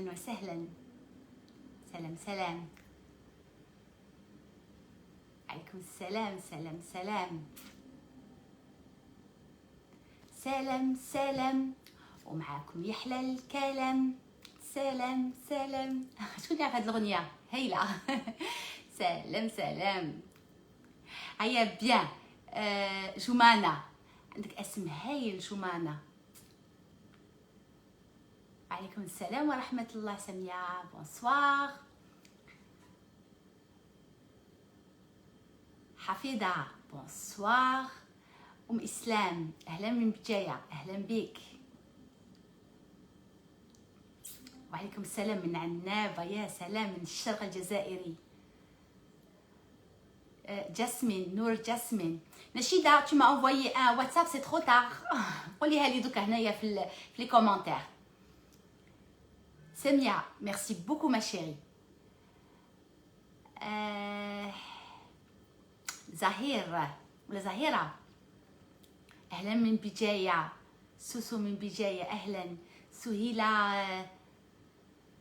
أهلا وسهلا. سلام سلام. عليكم السلام. سلام سلام. سلام سلام. ومعاكم يحلى الكلام. سلام سلام. شكون يعرف هاد الأغنية؟ هايلة. سلام سلام. هيا بيان. جمانة، عندك اسم هايل جمانة. عليكم السلام ورحمة الله. سمية بونسوار. حفيظة بونسوار. أم إسلام أهلا من بجاية، أهلا بك. وعليكم السلام من عنابة، يا سلام، من الشرق الجزائري. جاسمين، نور جاسمين. نشيدة tu m'as envoyé un WhatsApp, c'est trop tard. قوليها لي دوكا هنايا في لي كومونتير. سمية ميرسي بوكو ما شيري. زهير ولا زهيرة أهلا من بجاية. سوسو من بجاية أهلا. سهيلة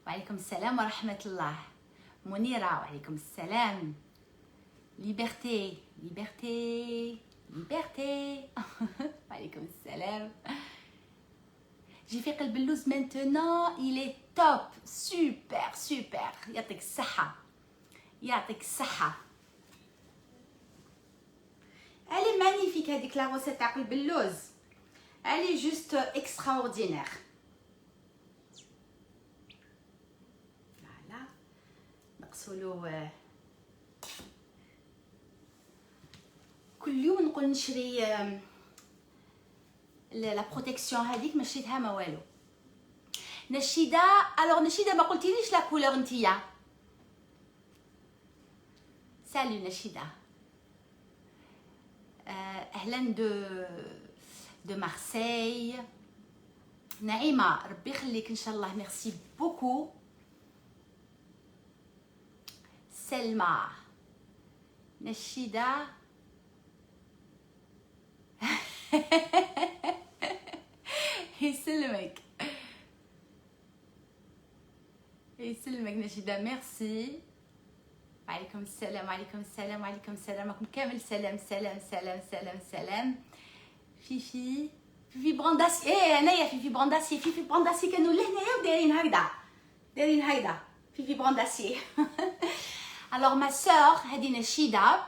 وعليكم السلام ورحمة الله. منيرة وعليكم السلام. ليبرتي ليبرتي ليبرتي. وعليكم السلام. جي في قلب اللوز maintenant il est top super super. يعطيك الصحة يعطيك الصحة. Elle est magnifique هذيك لا روسيت تاع قلب اللوز. Elle est juste extraordinaire. فوالا نقصولو. كل يوم نقول نشري لا بروتيكسيون هذيك، ما شريتها ما والو. نشيده الوغ نشيده ما قلتيليش لا كولور نتيا. سالي نشيده. اهلا دو مارسيل. نعيمه ربي يخليك ان شاء الله، ميرسي بوكو. سلمى نشيده. يسلمك يسلمك نشيده، ميرسي. وعليكم السلام وعليكم السلام وعليكم السلام. راكم كامل سلام سلام سلام سلام سلام. فيفي فيفي برانداسي. ايه انايا فيفي برانداسي. فيفي برانداسي كانوا لهنايا ودايرين هكذا، دايرين هكذا. فيفي برانداسي. الوغ ما سور هذه نشيده.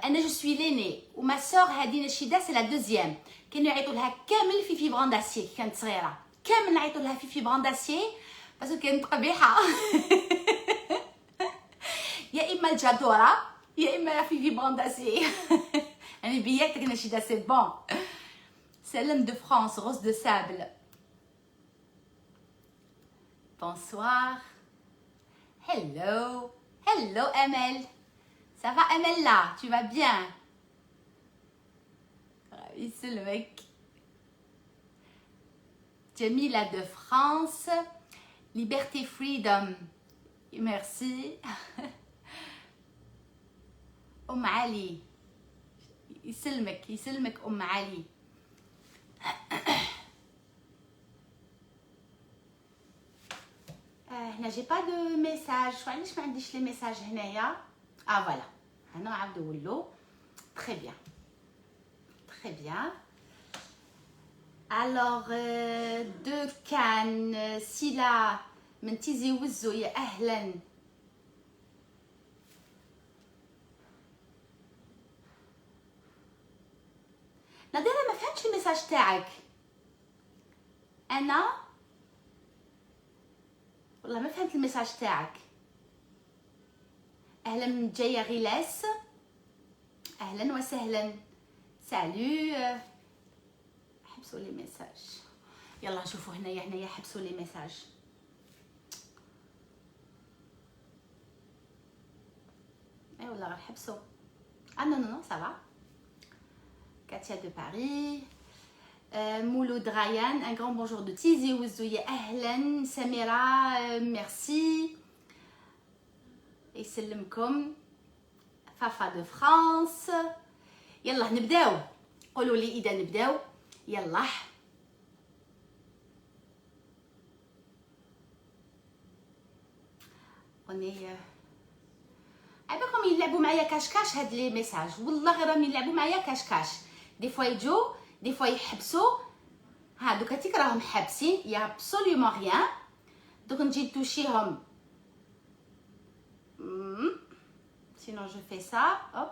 انا جو سوي ليني وما سور هذه نشيده سي لا دوزيام. كانوا يعيطوا لها كامل فيفي برانداسي كي كانت صغيره، كامل نعيطوا لها فيفي برانداسي باسكو كانت قبيحه. يا اما الجادوره يا اما فيفي برانداسي. انا بياتك نشيده سي بون. سلام دو فرانس روز دو سابل. بونسوار. هلو هلو امل. Ça va Amella, tu vas bien? يسلمك. Jamila de France. Liberté Freedom. Merci. أم علي. يسلمك يسلمك أم علي. هنا جي با دو ميساج. علاش ما عنديش لي ميساج هنايا؟ فوالا هنا نعاودو نولو. تري بيان تري بيان. الوغ دو كان سيلا من تيزي وزو، يا اهلا. نادرة ما فهمتش الميساج تاعك. انا والله ما فهمت الميساج تاعك. اهلا من جايه غلاس. اهلا وسهلا. سالو. حبسوا لي ميساج. يلا شوفوا هنايا حبسوا لي ميساج. اي والله غير حبسوا. نو نو نو سافا. كاتيا دو باري. مولود رايان ان غران بونجور دو تيزي وزو، يا اهلا. سميره ميرسي يسلمكم. فافا دو فرانس. يلا نبداو. قولوا لي اذا نبداو. يلا اوني عباكم يلعبوا معايا كاش هاد لي ميساج، والله غير راهم يلعبوا معايا كاش. دي فوا يجوا دي فوا يحبسوا. ها دوكا تيك راهم حابسين، يا ابسوليومون ريان. دوك نجي نتوشيهم. سينو جو في سا اوب.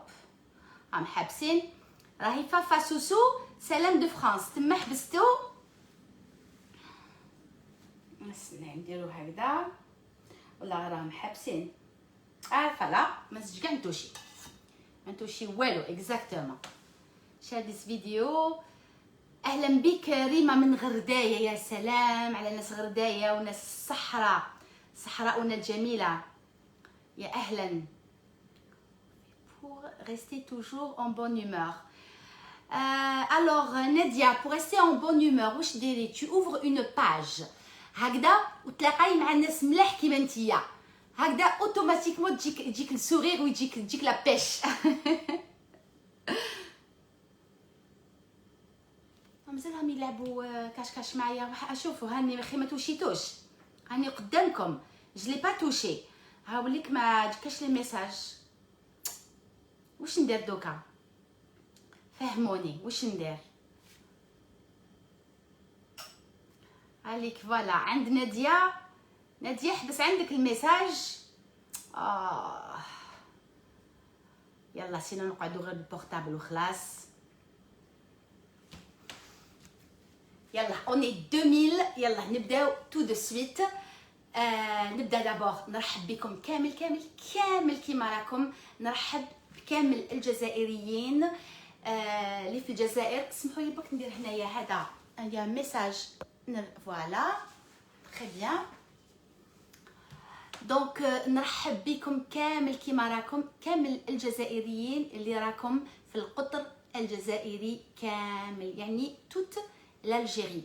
راهم حابسين. راهي فافا سوسو سلام دو فرانس تما حبستو. نستنى نديرو هكذا ولا راهم حابسين. فلا ما نزيدش كاع نتوشي والو اكزاكتومون. شاديس فيديو. اهلا بك ريما من غردايه. يا سلام على ناس غردايه وناس الصحراء، صحراؤنا الجميله. يا اهلا. pour rester toujours en bonne humeur. Alors Nadia, pour rester en bonne humeur واش ديري؟ tu ouvres une page هكذا وتلاقاي مع الناس ملاح كيما نتيا هكذا اوتوماتيكمون تجيك السورير ويجيك لا بيش. مازالهم يلعبوا كاش معايا. شوفوا هاني ما ما توشيتوش، هاني قدامكم جلي با توشي. هاوليك ما جاكش لي ميساج. واش ندير دوكا؟ فهموني واش ندير. عليك فوالا عند نادية حبس عندك الميساج. يلا سينا نقعدوا غير بالبورطابل وخلاص. يلا اوني 2000. يلا نبداو تو دو سويت. نبدا دابور نرحب بكم كامل كيما راكم. نرحب بكامل الجزائريين اللي في الجزائر. اسمحوا لي برك ندير هنايا هذا عندي ميساج. فوالا تري بيان. دونك نرحب بكم كامل كيما راكم، كامل الجزائريين اللي راكم في القطر الجزائري كامل، يعني توت الجيري.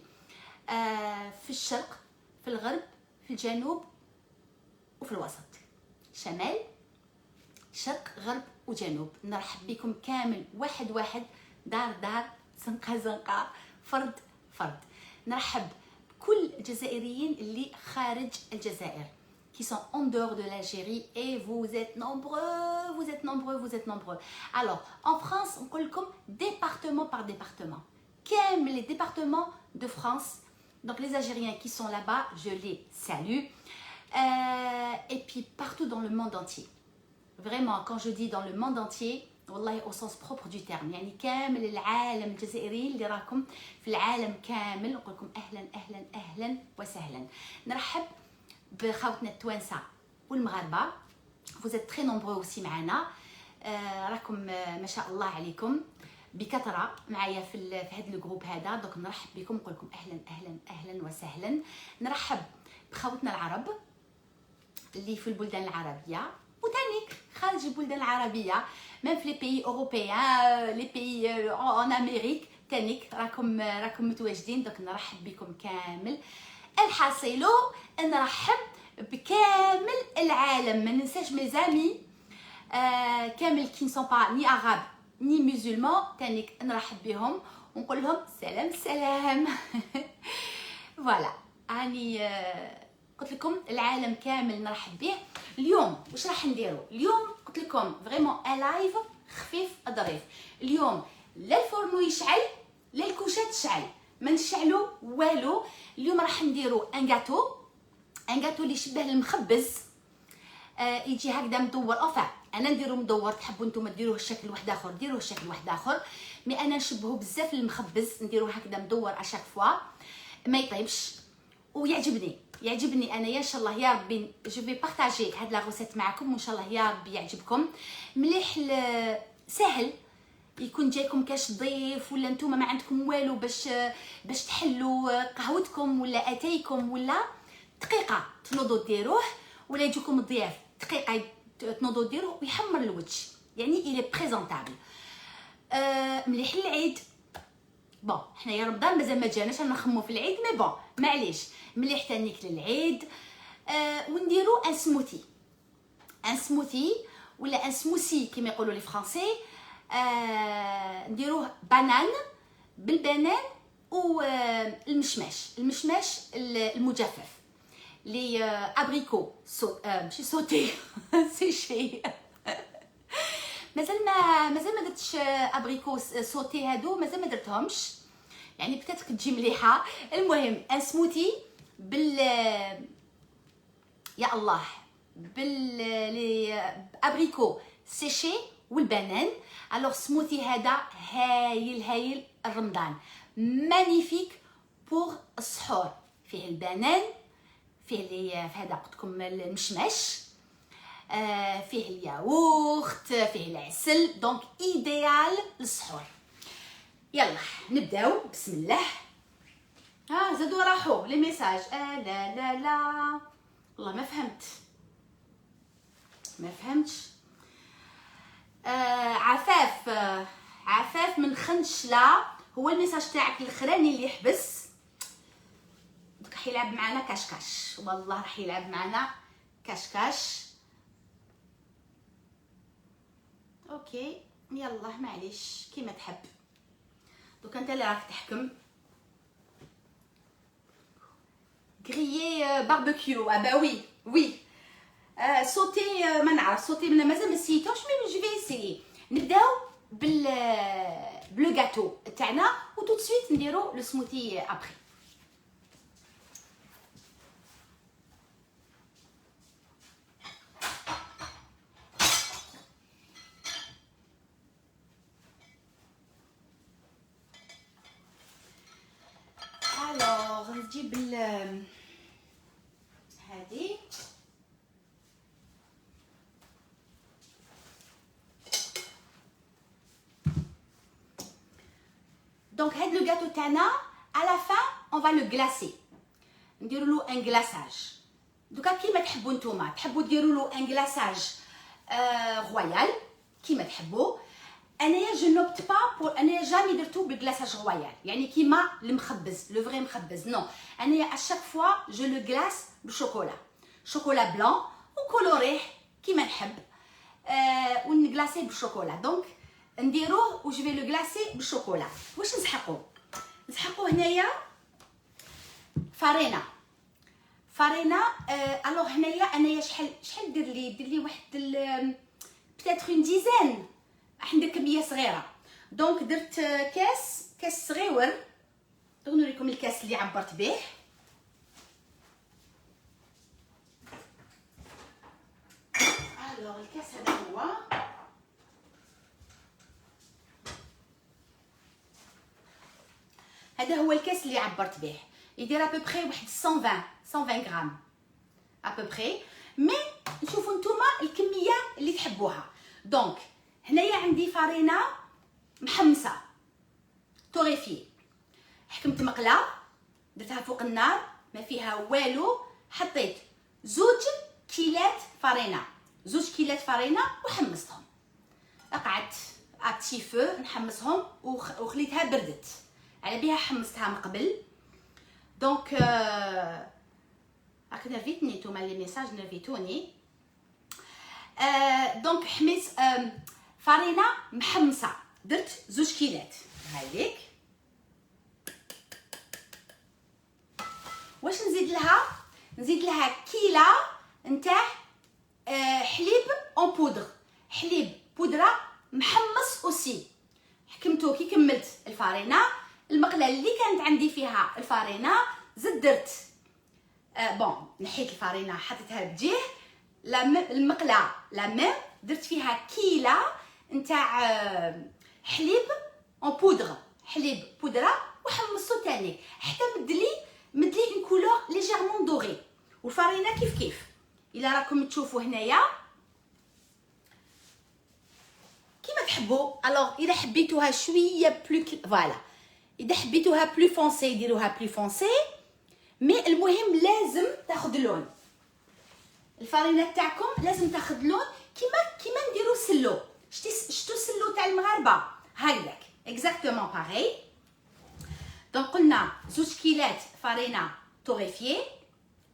في الشرق، في الغرب، في الجنوب وفي الوسط، شمال شرق غرب وجنوب. نرحب بكم كامل واحد دار زنقه فرد. نرحب بكل الجزائريين اللي خارج الجزائر qui sont en dehors de l'Algérie et vous êtes nombreux. Alors en France نقول لكم département par département كامل les départements de France. Donc les Algériens qui sont là-bas, je les salue. Et puis partout dans le monde entier. Vraiment quand je dis dans le monde entier والله au sens propre du terme، يعني كامل العالم الجزائريين اللي راكم في العالم كامل نقول لكم اهلا وسهلا. نرحب بخوتنا التوانسه والمغاربه. vous êtes très nombreux aussi معنا. راكم ما شاء الله عليكم بكثره معايا في هذا الجروب هذا. دونك نرحب بكم نقول لكم اهلا وسهلا. نرحب بخوتنا العرب اللي في البلدان العربيه وتانيك خارج البلدان العربيه، même في لي بيي اوروبيان، لي بيي en امريك تانيك راكم متواجدين. دونك نرحب بكم كامل. الحاصل نرحب بكامل العالم، ما ننساش ميزامي كامل كي نسون با ني عرب ني مسلمون تانيك نرحب بهم ونقول لهم سلام. فوالا اني قلت لكم العالم كامل نرحب به. اليوم واش راح نديرو؟ اليوم قلت لكم فريمون لايف خفيف ظريف. اليوم لا الفرن يشعل لا الكوشه تشعل، ما نشعلو والو. اليوم راح نديرو ان غاتو اللي يشبه المخبز. يجي هكذا مدور. اوفا انا نديرو مدور، تحبوا نتوما ديروه الشكل واحد اخر ديروه الشكل واحد اخر، مي انا نشبهه بزاف المخبز، نديروه هكذا مدور اشاك فوا ما يطيبش ويعجبني انا. ان شاء الله يا ربي جو في بارطاجي هاد لا غوسيت معكم وان شاء الله يا ربي يعجبكم. مليح سهل، يكون جايكم كاش ضيف ولا نتوما ما عندكم والو باش تحلوا قهوتكم ولا اتايكم، ولا دقيقه تنوضوا ديروه، ولا يجوكم الضياف دقيقه تنوضوا ديروه ويحمر الوجه، يعني الى بريزونطابل. مليح للعيد. بون حنايا رمضان مازال ما جاناش نخمو في العيد، مي بون معليش مليح تانيك للعيد. ونديرو ان سموثي ولا ان سموسي كما يقولوا لي فرونسي. نديروه بانان بالبنان والمشماش المجفف لي ابريكو ماشي صوتي سيشي. مازال ما درتش ابريكو صوتي، هادو مازال ما درتهمش، يعني بتاتر تجي مليحه. المهم ان سموتي بال يا الله لي ابريكو سيشي والبنان. الوغ سموتي هذا هايل رمضان، مانيفيك بوغ السحور. فيه البنان، فيه لي هذا قلت لكم المشمش، فيه الياغورت، فيه العسل، دونك ايديال للسحور. يلا نبداو بسم الله. زادوا راحوا لي ميساج. لا لا لا والله ما فهمتش. عفاف من خنشله، هو الميساج تاعك الاخراني اللي يحبس. دوك راح يلعب معنا كاشكاش، والله راح يلعب معنا كاشكاش. اوكي يلا معليش كيما تحب. دوك انت اللي راك تحكم. غريي باربيكيو. با وي صوتي ما نعرف صوتي مازال ما سيتوش، مي جو في اسيي. نبداو بلو غاتو تاعنا و تو سويت نديرو لو سموتي ابري. الوغ نجيب هادي دونك هاد لو غاتو تاعنا على فان اون فا لو غلاسي، نديرو له ان غلاساج. دوكا كيما تحبوا نتوما، تحبوا ديروا له ان غلاساج رويال كيما تحبوا. انايا جو نوبت با بور، انايا جامي درتو بالغلاساج رويال يعني كيما المخبز لو فري مخبز، نو انايا اشاك فوا جو لو غلاس بالشوكولا، شوكولا بلون وكولوريه كيما نحب، ونغلاسي بالشوكولا. دونك نديروه و جو في لو غلاسي بالشوكولا. واش نسحقو هنايا فارينا. الوغ هنايا انايا شحال دير لي واحد بتاتر اون ديزان، راح ندير كميه صغيره. دونك درت كاس صغيور. نوريكم الكاس اللي عبرت به. الوغ الكاس هذا هو الكاس اللي عبرت به، يدير ابوبري واحد 120 غرام ابوبري، مي نشوفوا نتوما الكميه اللي تحبوها. دونك هنايا عندي فارينه محمصه توريفي، حكمت مقله درتها فوق النار ما فيها والو، حطيت 2 كيلات فارينه وحمصتهم. قعدت ابتي فو نحمصهم وخليتها بردت، على بها حمصتها من قبل. دونك راك نرفيتني نتوما لي ميساج نرفيتوني. دونك حميت فارينه محمصه، درت 2 كيلات هايليك. واش نزيد لها كيله نتاع حليب اون بودر، حليب بودره محمص اوسي. حكمتو كي كملت الفارينه، المقله اللي كانت عندي فيها الفارينه درت بون نحيت الفارينه حطيتها بجيه، المقله لا ميم درت فيها كيله نتاع حليب اون بودر، حليب بودره وحمصتو تاني حتى مدلي اون كولور ليجيرمون دوري. والفارينه كيف الا راكم تشوفوا هنايا كيما تحبوا. الوغ اذا حبيتوها شويه بلو فوالا، اذا حبيتوها بلو فونسي ديروها بلو فونسي، مي المهم لازم تاخذ لون. الفارينه تاعكم لازم تاخذ لون كيما نديرو سلو. شتو السلو تاع المغاربه هكذاك اكزاكتومون باغي. دونك قلنا 2 كيلات فارينه توريفيي،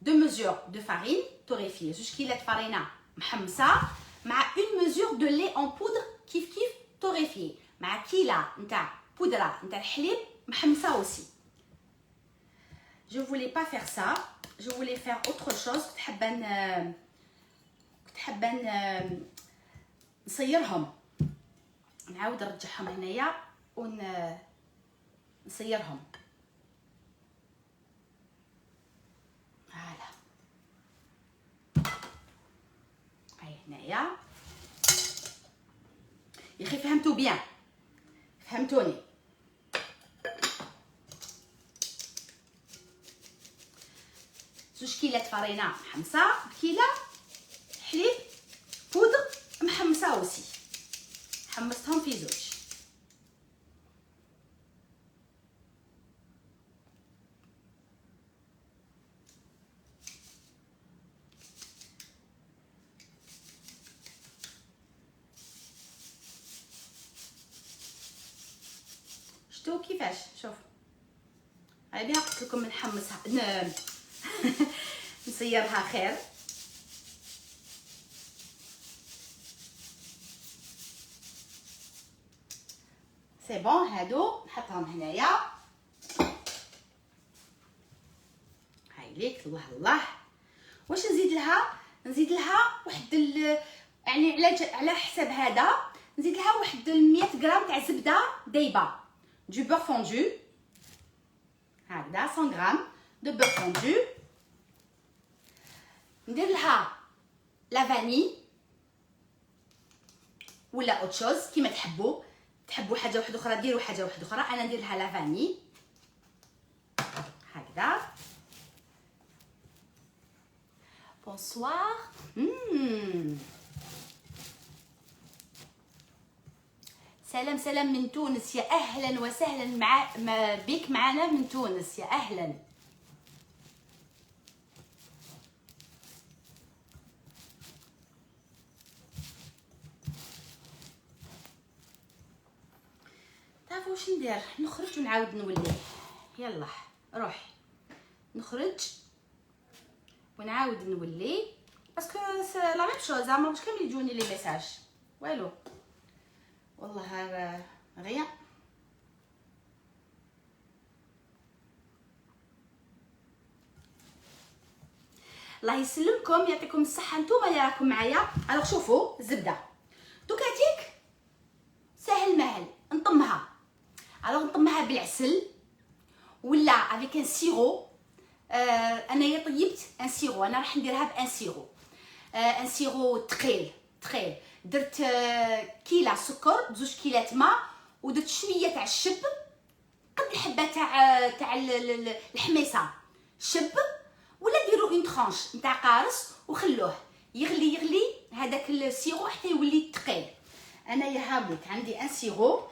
2 ميزور دو فارين توريفيي، 2 كيلات فارينه محمصه مع 1 ميزور دو لي اون بودر كيف توريفيي، مع كيله نتاع بودره نتاع الحليب محمصه اوسي. Je voulais pas faire ça جو فولي فير اوتر شوز. كنت حابه نصيرهم، نعاود نرجعهم هنايا نصيرهم. فوالا هاي هنايا يا اخي. فهمتوا بيان؟ فهمتوني؟ زوج كيلات فرينه محمصه، بكيله حليب بودر محمصه وسي، حمصتهم في زوج. شفتوا كيفاش؟ شوف هاي بها قلت لكم نحمصها نصيرها خير. سي بون. هادو نحطهم هنايا. هاي ليك. الله الله. واش نزيد لها؟ نزيد لها واحد يعني على حساب هذا نزيد لها واحد 100 غرام تاع زبده دايبه، دو بور فوندو. هكذا 100 غرام دو بور فوندو. ندير لها لا فاني ولا اوت شوز كيما تحبوا حاجه واحده اخرى ديروا حاجه واحده اخرى. انا ندير لها لا فاني هكذا. بونسوار. سلام سلام من تونس. يا اهلا وسهلا بك معنا من تونس. يا اهلا. تعرفوا واش ندير؟ نخرج ونعاود نولي. يلا روح نخرج ونعاود نولي باسكو سي لا ميم شوز. زعما واش كامل يجوني لي ميساج والو والله غيا. الله يسلمكم يعطيكم الصحه نتوما اللي راكم معايا. الوغ شوفوا الزبده دوكا تيك ساهل ماهل نطمها. الوغ نطمها بالعسل ولا افيك ان سيرو. انايا طيبت ان سيرو. انا راح نديرها بان سيرو. ان سيرو ثقيل. درت كيله سكر بزوج كيلات ماء ودرت شويه تاع الشب قد الحبه تاع الحميصه شب، ولا ديروا اون ترانش نتاع قارص وخلوه يغلي هذاك السيرو حتى يولي ثقيل. انايا هابط عندي ان سيرو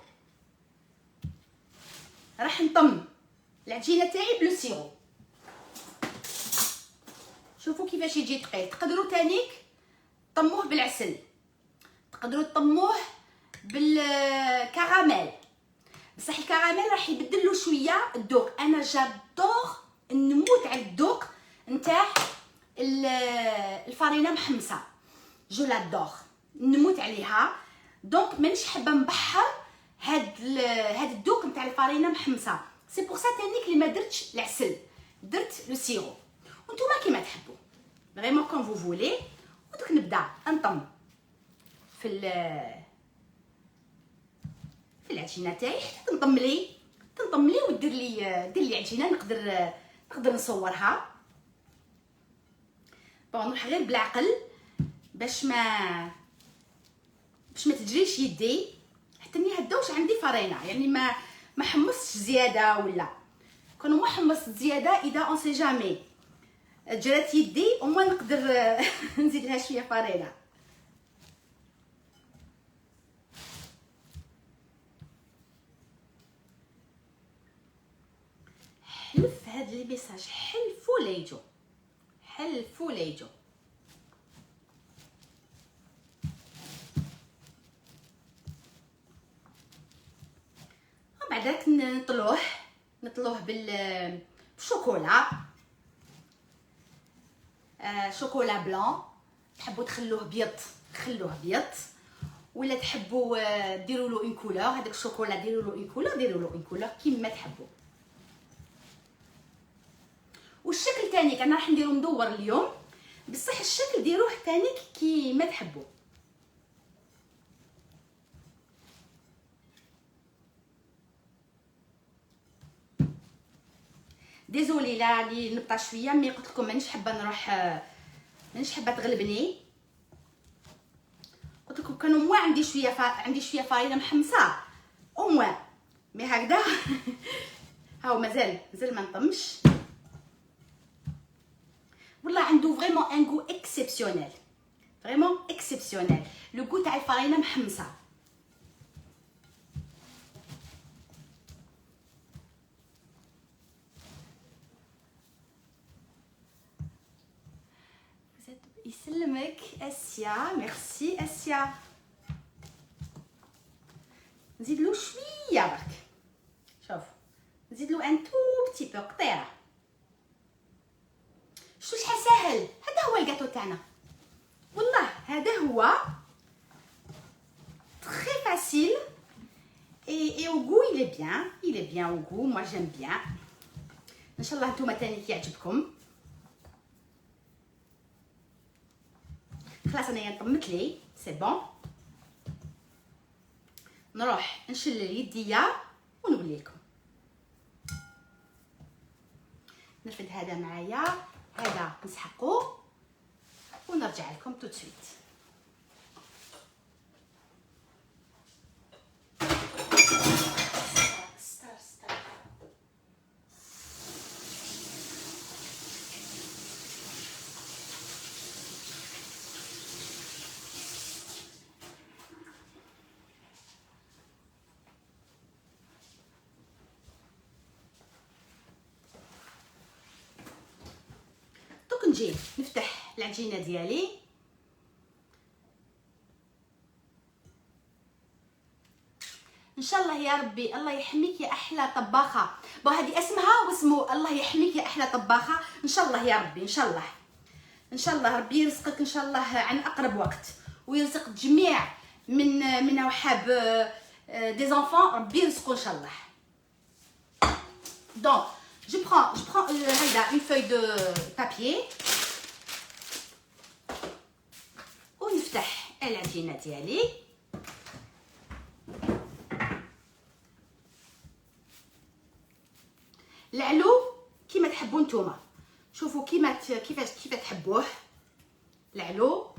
راح نطم العجينه تاعي بلو سيرو. شوفوا كيفاش يجي ثقيل. تقدروا تانيك طموه بالعسل، تقدروا تطموه بالكراميل، بصح الكراميل راح يبدل له شويه الذوق. انا جادور نموت على الذوق نتاع الفرينه محمصه. جو لادور نموت عليها. دونك مانيش حابه نبحر هاد الذوق نتاع الفرينه محمصه. سي بور سا تانيك اللي ما درتش العسل، درت لو سيرو. وانتوما كيما تحبوا فريمون كون فو فولي. ودوك نبدا نطم في العجينه تاعي حتى تنطم لي ودير لي عجينه نقدر نصورها. بون نروح غير بالعقل باش ما تجريش يدي حتى ني هداوش عندي فرينه، يعني ما حمصتش زياده. ولا كون ما حمصت زياده اذا اون سي جامي جرات يدي وما نقدر نزيد لها شويه فرينه. حلف هاد لي ميساج حلفوا ليجو بعد ذاك نطلوه بالشوكولا. شوكولا بلان. تحبوا تخلوه بيض ولا تحبوا ديروا له اون كولور. هذاك الشوكولا ديروا له اون كولور كيما تحبوا. والشكل تانيك انا راح نديرو مدور اليوم، بصح الشكل ديروه تانيك كيما تحبوا. ديزولي لا لي نبطا شويه، مي قلت لكم مانيش حابه نروح، مانيش حابه تغلبني. قلت لكم كانوا موا عندي شويه فارينه محمصه او موا، مي هكذا هاو مازال ما نطمش. والله عنده فريمون ان غو اكسيبسيونيل، فريمون اكسيبسيونيل لو غو تاع الفارينه محمصه. يسلمك اسيا، ميرسي اسيا. نزيدلو شويه برك، شوف نزيدلو ان تو بتي بو قطيره. شو شحال ساهل، هذا هو الكاطو تاعنا والله، هذا هو très facile et au goût il est bien au goût, moi j'aime bien. ان شاء الله نتوما تاني يعجبكم. خلاص انايا طمت لي سي بون، نروح نشلل يديا ونولي لكم. نرفد هذا معايا، هذا نسحقو ونرجع لكم تو سويت. نجي نفتح العجينه ديالي. ان شاء الله يا ربي الله يحميك يا احلى طباخه. هذه اسمها واسمه الله يحميك يا احلى طباخه. ان شاء الله يا ربي، ان شاء الله ان شاء الله ربي يرزقك ان شاء الله عن اقرب وقت، ويرزق جميع من وحاب دي زونفون، ربي يرزقو ان شاء الله. دونك je prends هيدا une feuille de papier ونفتح العجينه ديالي. العلو كيما تحبوا نتوما، شوفوا كيفاش تحبوه العلو،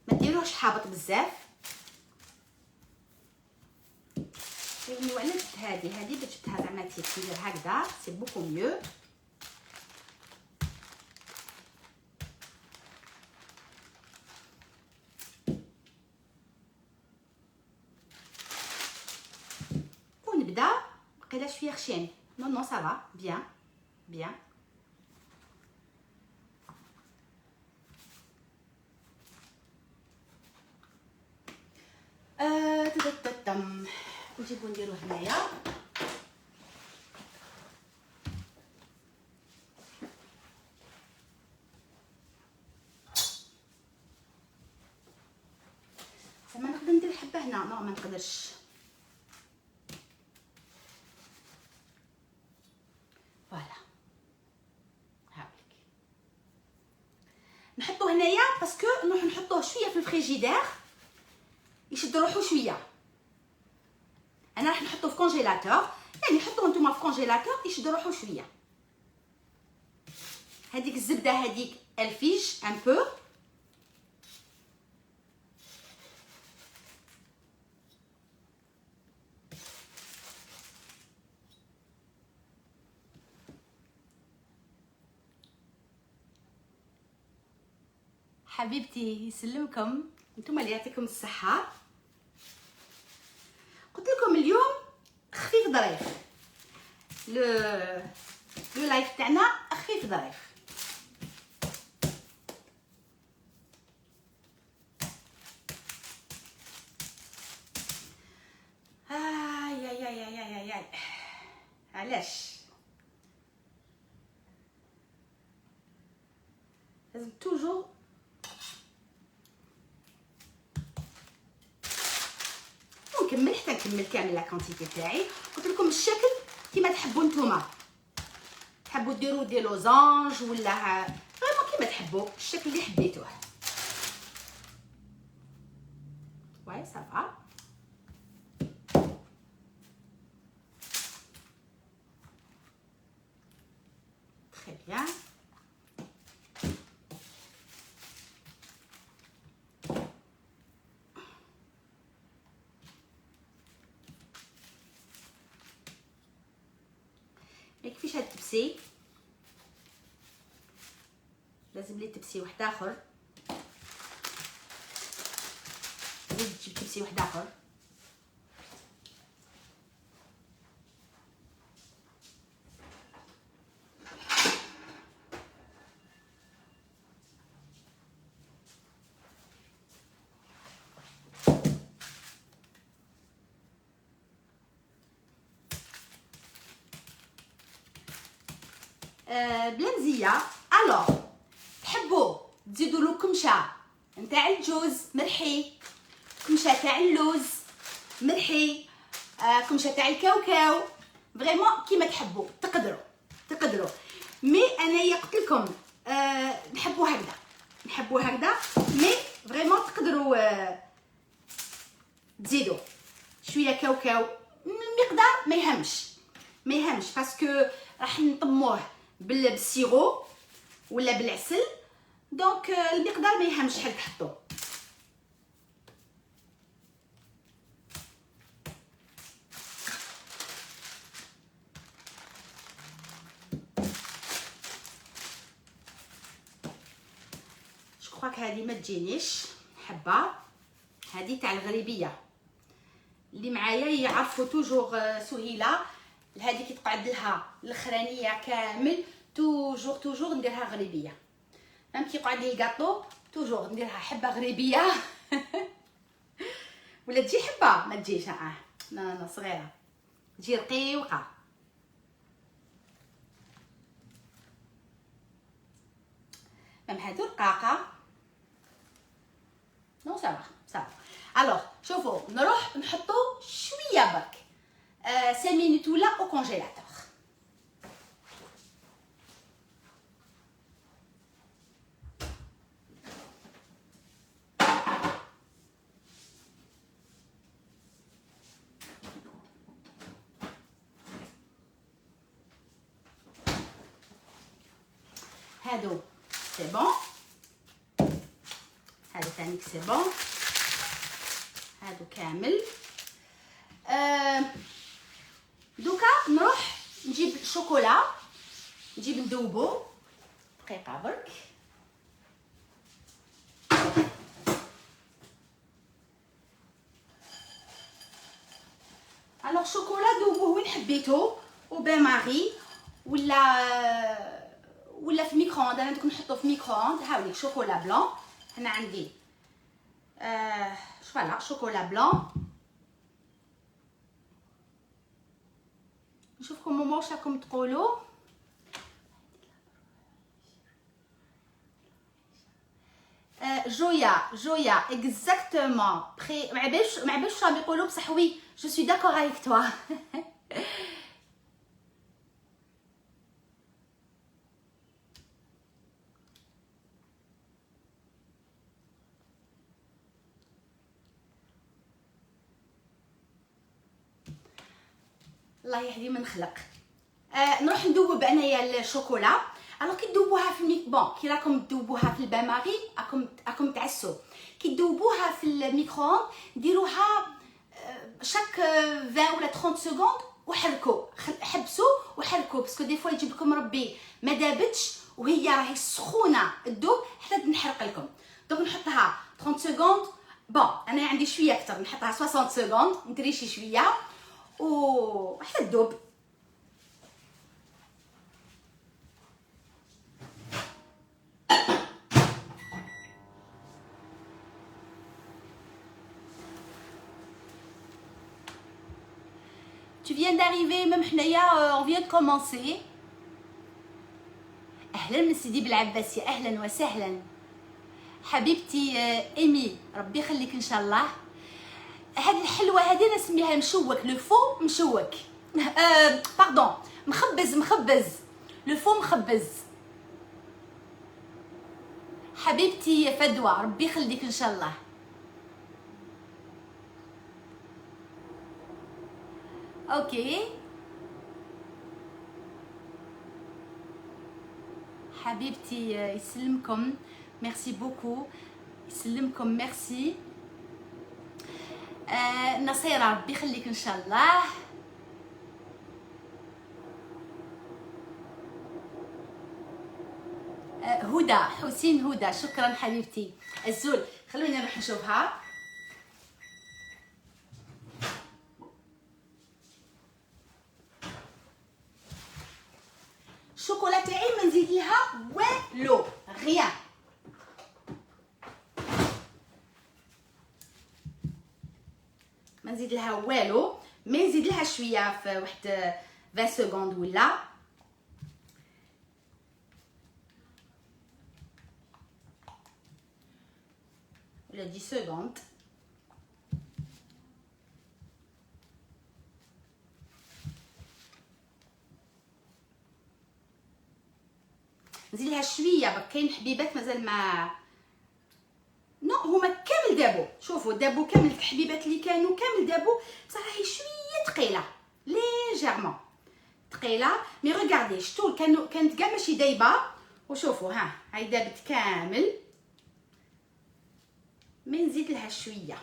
ما ديروهش حابط بزاف. يعني وانا جبت هذه باش جبتها زعما ندير هكذا سي بوكو ميو. ونبدا بقيله شويه خشين. نو سافا بيان بيان. نجيبو نديرو هنايا. زعما نقدر ندير حبه هنا، نو ما نقدرش. فوالا هاوليك نحطو هنايا باسكو نروح نحطوه شويه في الفريجيدير يشد روحو شويه. انا راح نحطو في كونجيلاتور، يعني حطوه نتوما في كونجيلاتور يشد روحو شويه. هذيك الزبده هذيك الفيش ان بو. حبيبتي يسلمكم، نتوما اللي يعطيكم الصحه. قلت لكم اليوم خفيف ظريف، لو لايف تاعنا خفيف ظريف. يا علاش لازم توجور نكمل حتى نكمل كامل لا كونتيتي تاعي. قلت لكم الشكل كيما تحبوا نتوما، تحبوا ديروا دي لوزانج ولا فريمون كيما تحبوا الشكل اللي حبيتوه. واي صافا. تري بيان. ما يكفيش هاد التبسي، لازم لي تبسي واحد اخر. زيد تجيب تبسي واحد اخر. بلا مزيه. الوغ تحبوا تزيدوا له كمشه نتاع الجوز مرحي، كمشه تاع اللوز مرحي، كمشه تاع الكاوكاو، فريمون كيما تحبوا تقدروا. مي انايا قلت لكم نحبوا هكذا، مي فريمون تقدروا تزيدوا شويه كاوكاو. المقدار ما يهمش باسكو راح نطموه بالسيرو ولا بالعسل، دونك المقدار ما يهمش شحال تحطوا. جو كخوا هذه ما تجينيش حبه، هذه تاع الغريبيه اللي معايا يعرفوا توجور سهيله. هذه كي تقعد لها الاخرانيه كامل توجور نديرها غريبيه. ميم كي يقعد لي الكاطو توجور نديرها حبه غريبيه ولا تجي حبه ما تجيش. لا صغيره تجي رقيقه. ميم هادو رقاقه. نو صافا. الوغ شوفوا نروح نحطو شويه برك 5 مينوت ولا او كونجيلاتور. هادو سي بون، هادو ثانيك سي بون، هادو كامل. دوكا نروح نجيب الشوكولا، نجيب ندوبو دقيقه برك. الوغ شوكولا دوبوه وين حبيتو، او بان ماري ولا في الميكرووند. انا دوك نحطو في الميكرووند. هاوليك شوكولا بلون، هنا عندي فوالا شوكولا بلون. نشوفكم واش راكم تقولوا. جويا اكزاكتومون بري. ما عبالش راهم يقولوا بصح وي جو سوي داكور avec toi. الله يهدي من خلق. نروح ندوب انايا الشوكولا. الوغ كي تذوبوها في بون كي راكم تذوبوها في البان ماري راكم تعسوا. كي تذوبوها في الميكرووند ديروها شاك 20 ولا 30 سكوند وحركوا. حبسوا وحركوا باسكو دي فوا يجيب لكم ربي ما دابتش وهي راهي سخونه تذوب حتى نحرق لكم. دونك نحطها 30 سكوند. بون انا عندي شويه اكثر، نحطها 60 سكوند نتريشي شويه وحتى تذوب. Tu viens d'arriver même حنايا on vient de commencer. اهلا من سيدي بالعباسيه، اهلا وسهلا حبيبتي ايمي، ربي يخليك ان شاء الله. هذه الحلوه هذه انا نسميها المشوك، لو فو مشوك باردون مخبز. لو فو مخبز. حبيبتي يا فدوى ربي يخليك ان شاء الله. اوكي حبيبتي يسلمكم، ميرسي بوكو، يسلمكم ميرسي. نصيرة ربي يخليك ان شاء الله. هدى حسين، هدى شكرا حبيبتي. الزول خلوني نروح نشوفها. الشوكولا تاعي ما نزيد لها والو، غيان. ما نزيد لها والو، مي نزيد لها شويه في واحد 20 سكوند ولا ولا 10 سكوند. نزيد لها شويه برك. كاين حبيبات مازال ما نو هما كامل دابو، شوفوا دابو كامل الحبيبات اللي كانوا كامل دابو، بصح راهي شويه ثقيله ليجيرمون ثقيله. مي ريغاردي شتو كانت كاع ماشي دايبه، وشوفوا ها هاي دابت كامل. مي نزيد لها شويه.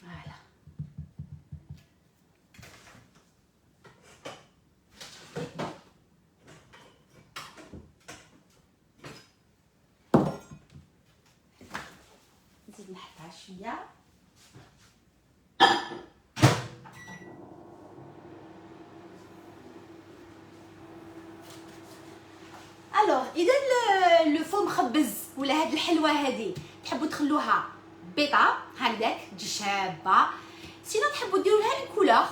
فوالا نزيد نحطها شويه. الوغ اذا لو فو مخبز ولا هاد الحلوه هادي تحبوا تخلوها بيضه هكذاك تجي شابه، سينو تحبوا ديروا لها اون كولور،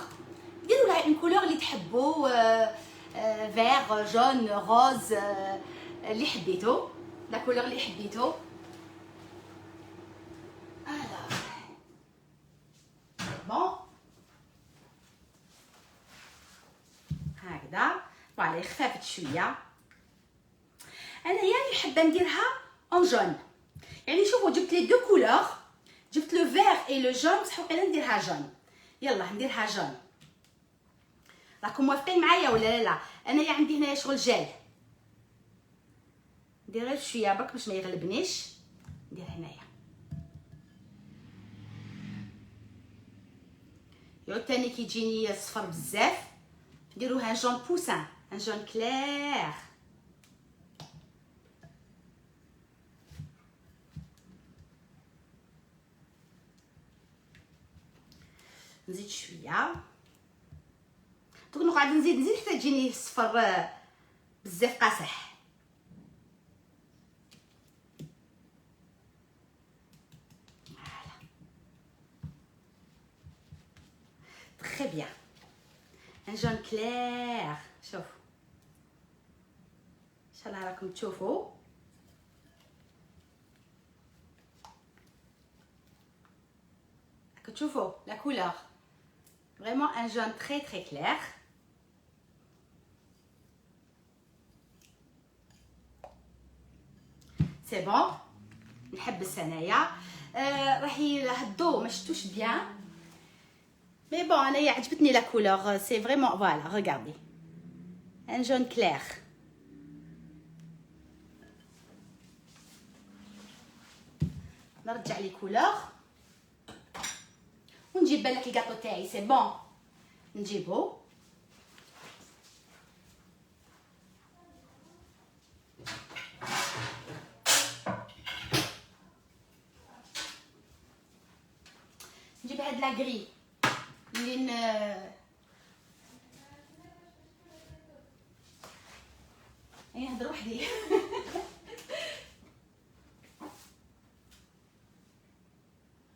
ديروا لها اون كولور اللي تحبوا، فيغ جون روز، اللي حبيتو، لا كولور اللي حبيتو. بون هكذا فوالا خفافت شويه. انا يعني حابه نديرها اون جون، يعني شوفوا جبت لي دو كولور، جبت لو فيغ اي لو جون، بصح وقيلا نديرها جون. يلا نديرها جون. راكم موافقين معايا ولا لا؟ انا عندي هنايا شغل جاي، ندير غير شويه برك باش ما يغلبنيش. ندير هنايا يعود تاني كي يجيني صفر بزاف نديروها جون بوسان، ان جون كلير. نزيد شويه دوك، نقعد نزيد حتى تجيني الصفر بزاف قاصح. تري بيان ان جون كلير. شوفوا ان شاء الله راكم تشوفوا. راكم تشوفوا لا كولور فريمون ان جون تري كلير. سي بون نحبس انايا. راهي الضو ما شفتوش بيان، مي بون انايا عجبتني لا كولور، سي فريمون فوالا ريغاردي ان جون كلير. نرجع لي كولور ونجيب بالك الكاطو تاعي. سي بون نجيبو نجيب هاد لا غري اللي نهضر وحدي.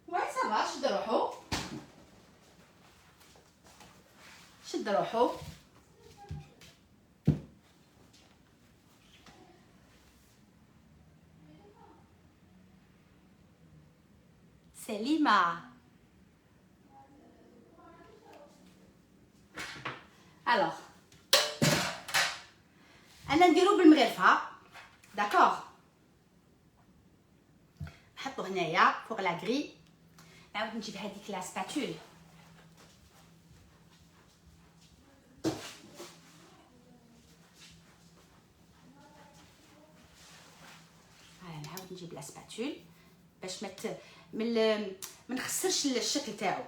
واي صافا شد روحو، شد روحو. سليمة الوغ انا نديرو بالمغرفه داكوغ. نحطو هنايا فوق لا غري. نعاود نجيب هذيك لا سباتول. نعاود نجيب لا سباتول باش ما نخسرش الشكل تاعو.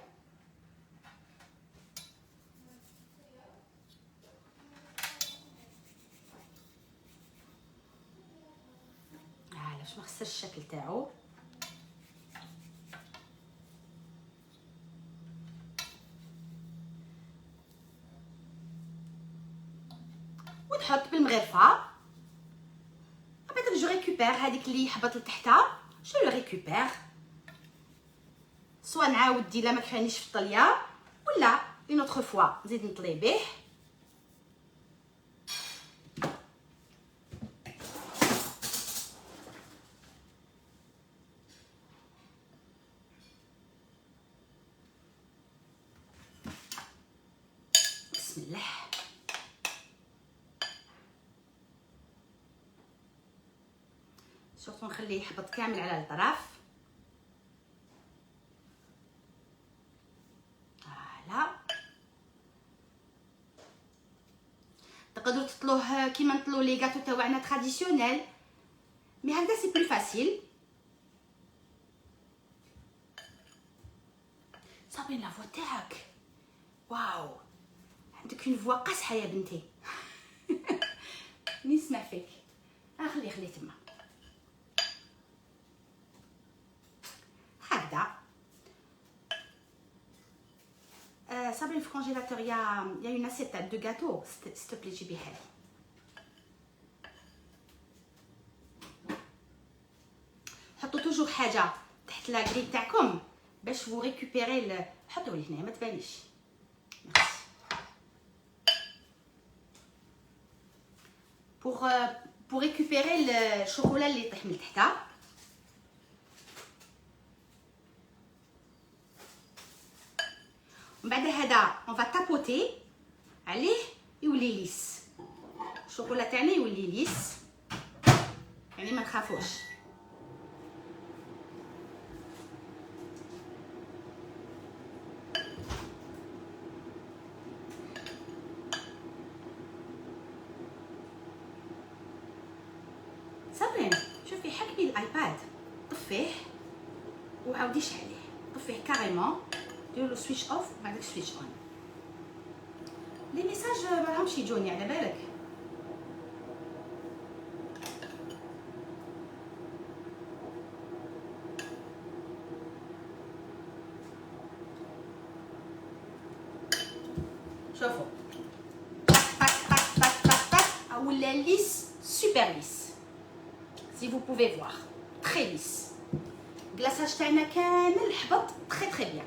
باش ما نخسرش الشكل تاعو. ونحط بالمغرفه. ابدا جو ريكوبير هذيك اللي حبط لتحتها جو لو ريكوبير. سوا نعاود ديلا ما كانيش في الطليه ولا اون اوتر فوا نزيد نطلي به. بسم الله. سورتو نخليه يحبط كامل على الطرف. فوالا. تقدروا تطلوه كيما نطلو لي غاتو تاعنا تراديسيونيل، مي هكذا سي بلو فاسيل. صابين لا فوا تاعك واو، عندك اون فوا قاصحه يا بنتي. نسمع فيك. خليه تما هكذا. صابين في الكونجيلاتور يا اون اسيت تاع دو غاتو، ستو بلي جيبيها لي. حطوا توجور حاجه تحت لا غري تاعكم باش فو ريكوبيري. حطوا لي هنا ما تبانيش. pour récupérer le chocolat اللي يطيح من تحتها. ومن بعد هذا on va tapoter عليه يولي ليس. الشوكولا تاعنا يولي ليس، يعني ما نخافوش. صابرين شوفي حكمي الايباد، طفيه وعاودي شعليه، طفيه كاريمون، ديروا له سويتش اوف وبعدك سويتش اون. لي ميساج ما راهمش يجوني على بالك. شوفوا tac tac tac tac tac ولا ليس سوبر ليس. si vous pouvez voir très lisse. الكلاصاج تاعنا كامل حبط très très bien.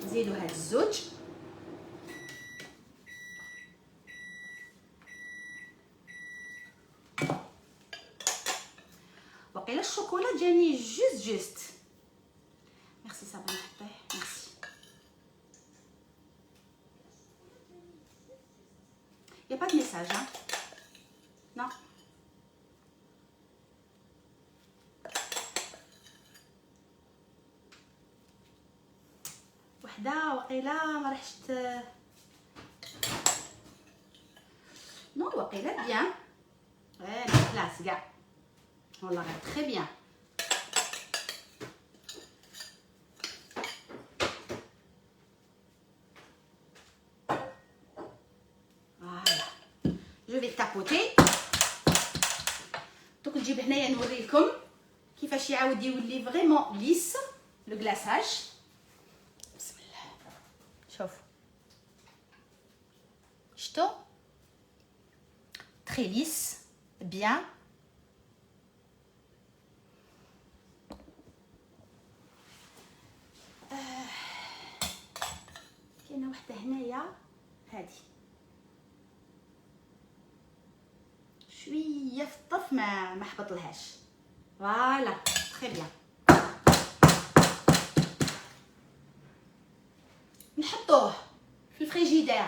نزيدو هاد الزوج. وقيلا الشوكولا جاني جوست. ميرسي صابرين نحطيه. ميرسي. y a pas de message hein. Non. وحده وقيلا ما راحش نو وقيلا بيان. كلاس كاع والله غير تري بيان. جو في تابوتي. دوك نجيب هنايا نوريكم كيفاش يعاود يولي فريمون ليس لو غلاصاج. بسم الله. شوفوا شتو تري ليس بيان. كاينه وحده هنايا هادي شويه في الطرف ما حبط لهاش. فوالا تري بيان. الفريجيدير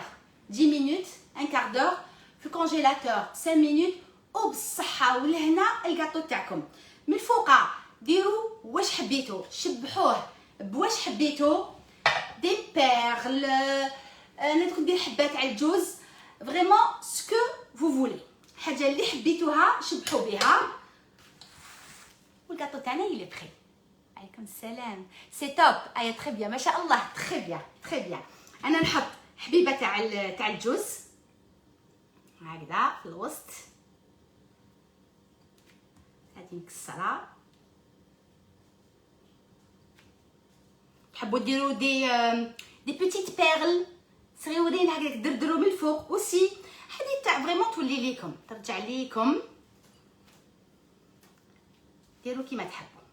10 minutes un quart d'heure في الكونجيلاتور 5 minutes وبالصحه ولهنا الكاطو تاعكم. من الفوقه ديروا واش حبيتو، شبحوه بواش حبيتو، دي بيرل، انا كنت ندير حبات على الجوز، فريمون سكو فو فولي، حاجه اللي حبيتوها شبحوا بها. والكاطو تاعنا يلي بخي. عليكم السلام، سي توب، ايا تري بيان ما شاء الله، تري بيان تري بيان. انا نحط حبيبه تاع الجوز هكذا في الوسط، هذه مكسره. تحبوا ديروا دي بيتيت بيرل صغيورين هكاك دردروا من الفوق اوسي، هذه تاع فريمون تولي ليكم ترجع ليكم، ديروا كيما تحبوا.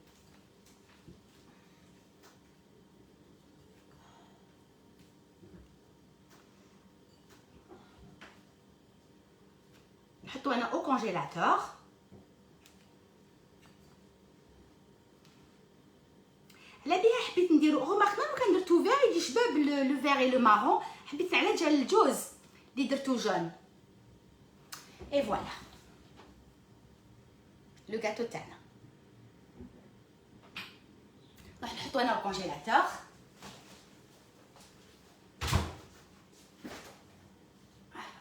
نحطو انا او كونجيلاتور. على بها حبيت نديرو هو ماخنا كان درتو فيغ يجي شباب لو فيغ اي لو مارون، حبيت نعالج على الجوز اللي درتو جون. اي فوالا لو غاتو تاعنا راح نحطو انا او كونجيلاتور.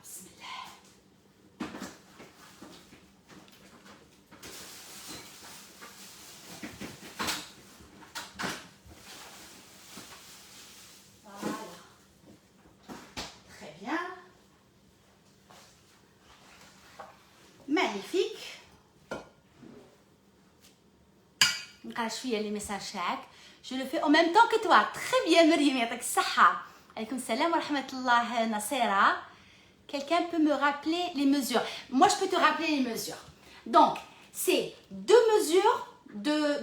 بسم الله. ماغنيفيك. نقرا شويه لي ميساج تاعك. جو لو في او ميم طون كو توا. تري بيان مريم، يعطيك الصحه. عليكم السلام ورحمه الله نصيره. Quelqu'un peut me rappeler les mesures? Moi je peux te rappeler les mesures. Donc c'est 2 mesures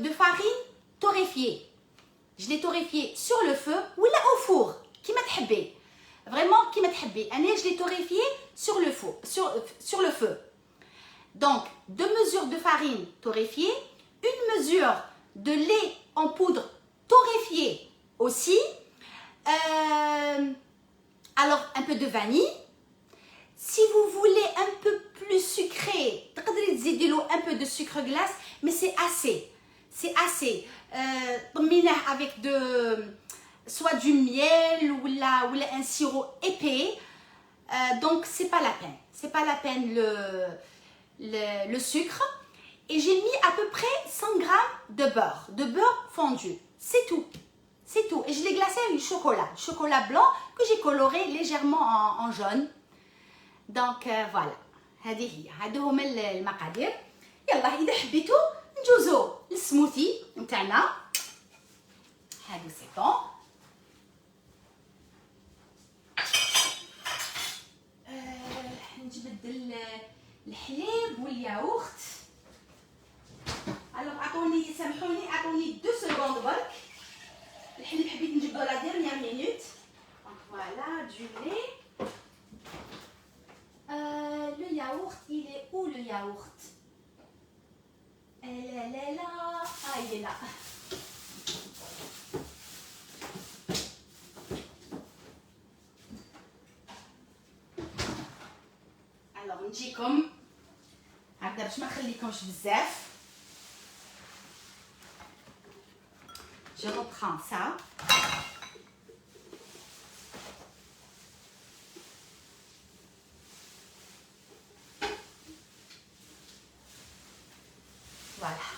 de farine torréfiée. Je l'ai torréfiée sur le feu ou là au four كيما تحبي. Vraiment كيما تحبي. انا je l'ai torréfiée sur le four, sur le feu. Donc, 2 mesures de farine torréfiée, 1 mesure de lait en poudre torréfié aussi. Alors, un peu de vanille. Si vous voulez un peu plus sucré, un peu de sucre glace, mais c'est assez. C'est assez. Avec soit du miel ou un sirop épais. Donc, c'est pas la peine. C'est pas la peine le sucre. Et j'ai mis à peu près 100 g de beurre fondu. C'est tout. C'est tout. Et je l'ai glacé avec du chocolat blanc que j'ai coloré légèrement en jaune. Donc voilà. هادو هما المقادير. يلا إذا حبيتوا نجوزو للسموثي نتاعنا. هادو سي بون. نجبد الحليب والياغورت. الوغ عطوني سامحوني عطوني 2 secondes برك. الحليب حبيت نجبدو لا ديرنيير مينوت. دونك فوالا دو لي. Le yaourt, il est où le yaourt? Elle est là. Ah, il est là. Alors, نجيكم هكذا باش ما نخليكمش بزاف. Je reprends ça. Voilà.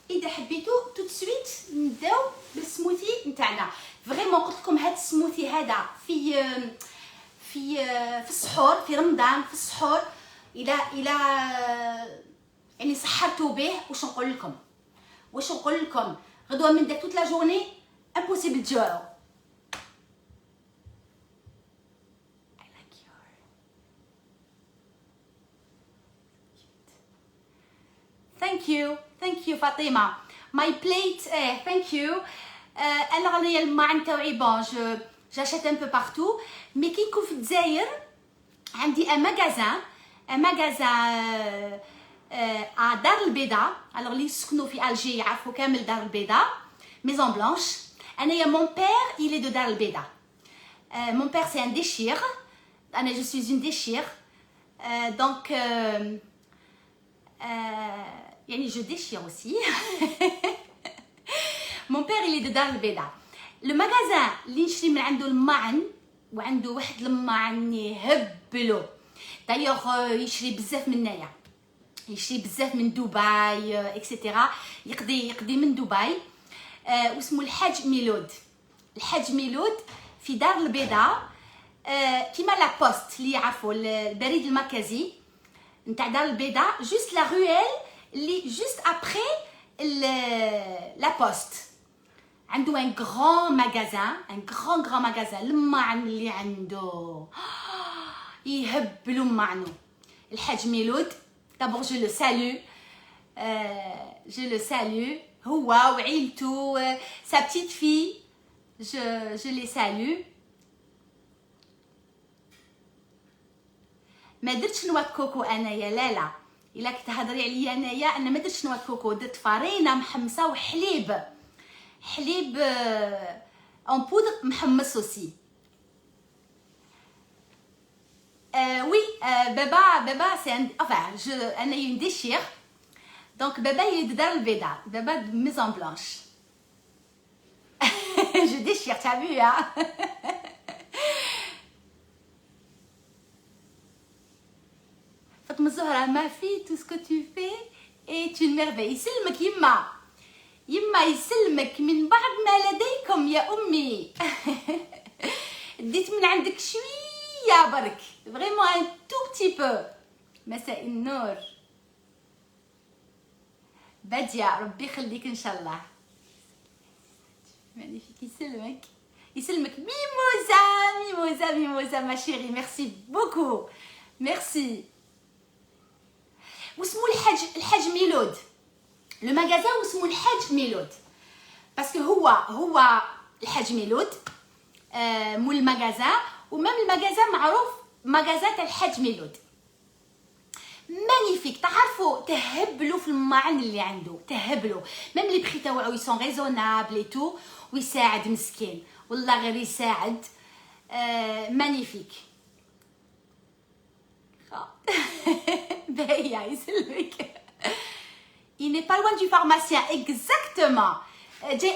إذا حبيتو tout de suite نبداو بالسموثي نتاعنا. فريمون قلت لكم هاد السموثي هذا في السحور، في رمضان في السحور. الى يعني سحرتوا به. واش نقول لكم غدوه من داك توت لا جورني امبوسيبل تجوعوا. Thank you فاطمه. My plate, thank you. Alors أنا الماعن تاوعي بون j'achète un peu partout, mais كي نكون في الجزائر عندي un magasin à دار البيضاء. alors اللي يسكنوا في ألجي يعرفوا كامل دار البيضاء، Maison Blanche. أنايا mon père il est de دار البيضاء. Mon père c'est un déchire. Je suis une déchire. Donc يعني je déchire aussi. Mon père il est de دار البيضاء. Le magasin اللي نشري من عنده الماعن وعنده واحد الماعن يهبلو. دايوغ يشري بزاف منايا. يشري بزاف من دبي اكسيتيرا. يقضي من دبي. واسمه الحاج ميلود. الحاج ميلود في دار البيضاء. كيما لا بوست اللي يعرفوا البريد المركزي نتاع دار البيضاء جوست لا رويل اللي جوست ابري لا بوست. عنده ان غران ماغازان الماعن اللي عنده يهبلوا معنو. الحاج ميلود دابور جو لو سالو هو وعيلته سا بتيت في جو لي سالو. ما درتش نواه كوكو انايا لا الا كنت تهضري عليا انايا انا ما درتش نواه كوكو. درت فرينه محمصه وحليب اون بودر محمص aussi. Oui, baba c'est un انا une déchire. Donc baba il est de دار البيضاء. Baba de Maison Blanche. Je déchire, t'as vu hein. فاطمة الزهرة ما في tout ce que tu fais est une merveille. يسلمك يما يسلمك من بعض ما لديكم يا أمي. اديت من عندك شوية برك فريمون ان تو بتي بو. مساء النور بادية ربي يخليك ان شاء الله. مانيفيك يسلمك ميموزا ما شيري. ميرسي بوكو ميرسي. واسمو الحاج ميلود. لو ماغازان واسمو الحاج ميلود باسكو هو الحاج ميلود مول الماغازان. ومام الماغازان معروف ماغازان تاع الحاج ميلود. مانيفيك. تعرفوا تهبلوا في الماعن اللي عنده تهبلوا. ميم لي بري تاعو يسون ريزونابل اي تو ويساعد مسكين والله غير يساعد. مانيفيك. باهيه يسلمك. Il n'est pas loin du pharmacien, exactement. J'ai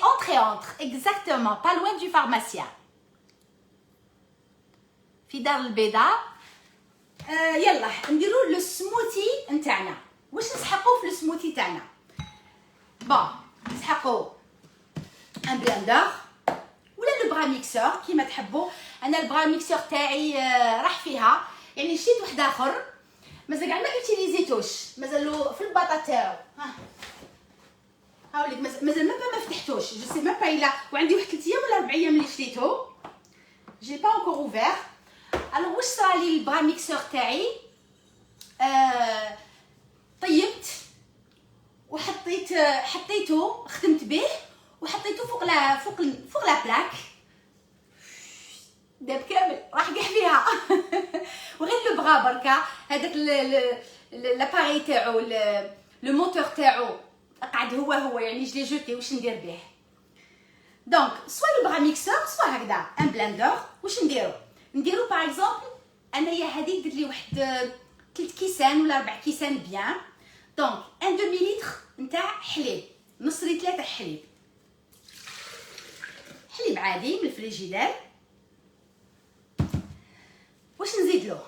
entre, exactement, pas loin du pharmacien. في دار البيضاء. يلا نديرو لو سموتي نتاعنا. واش نسحقو في السموتي تاعنا؟ بون نسحقو ان بلندر ولا لو برا ميكسور كيما تحبوا. انا البرا ميكسور تاعي راح فيها يعني شريت واحد اخر مازال كاع ما يوتيليزيتوش. مازالو في الباطا تاعو. هاوليك مازال ما فتحتوش. جو سي با الا وعندي واحد 3 ايام ولا 4 ايام اللي شريتو. جي با انكور اوفير. الوغ واش صرالي البرا ميكسور تاعي؟ طيبت حطيته خدمت به وحطيته فوق لا بلاك. داب كامل راح كاع فيها. وغير لو بغا بركا هذاك لاباري تاعو لو موتور تاعو قعد هو يعني جلي جوتي. واش ندير به؟ دونك سوا لو بغا ميكسور سوا هكذا ان بلندر. واش نديرو باغ اكزومبل انايا هذه درت لي واحد 3 كيسان ولا 4 كيسان بيان. دونك ان دومي لتر نتاع حليب. نص لتر تاع حليب عادي من الفريجيدير. واش نزيد له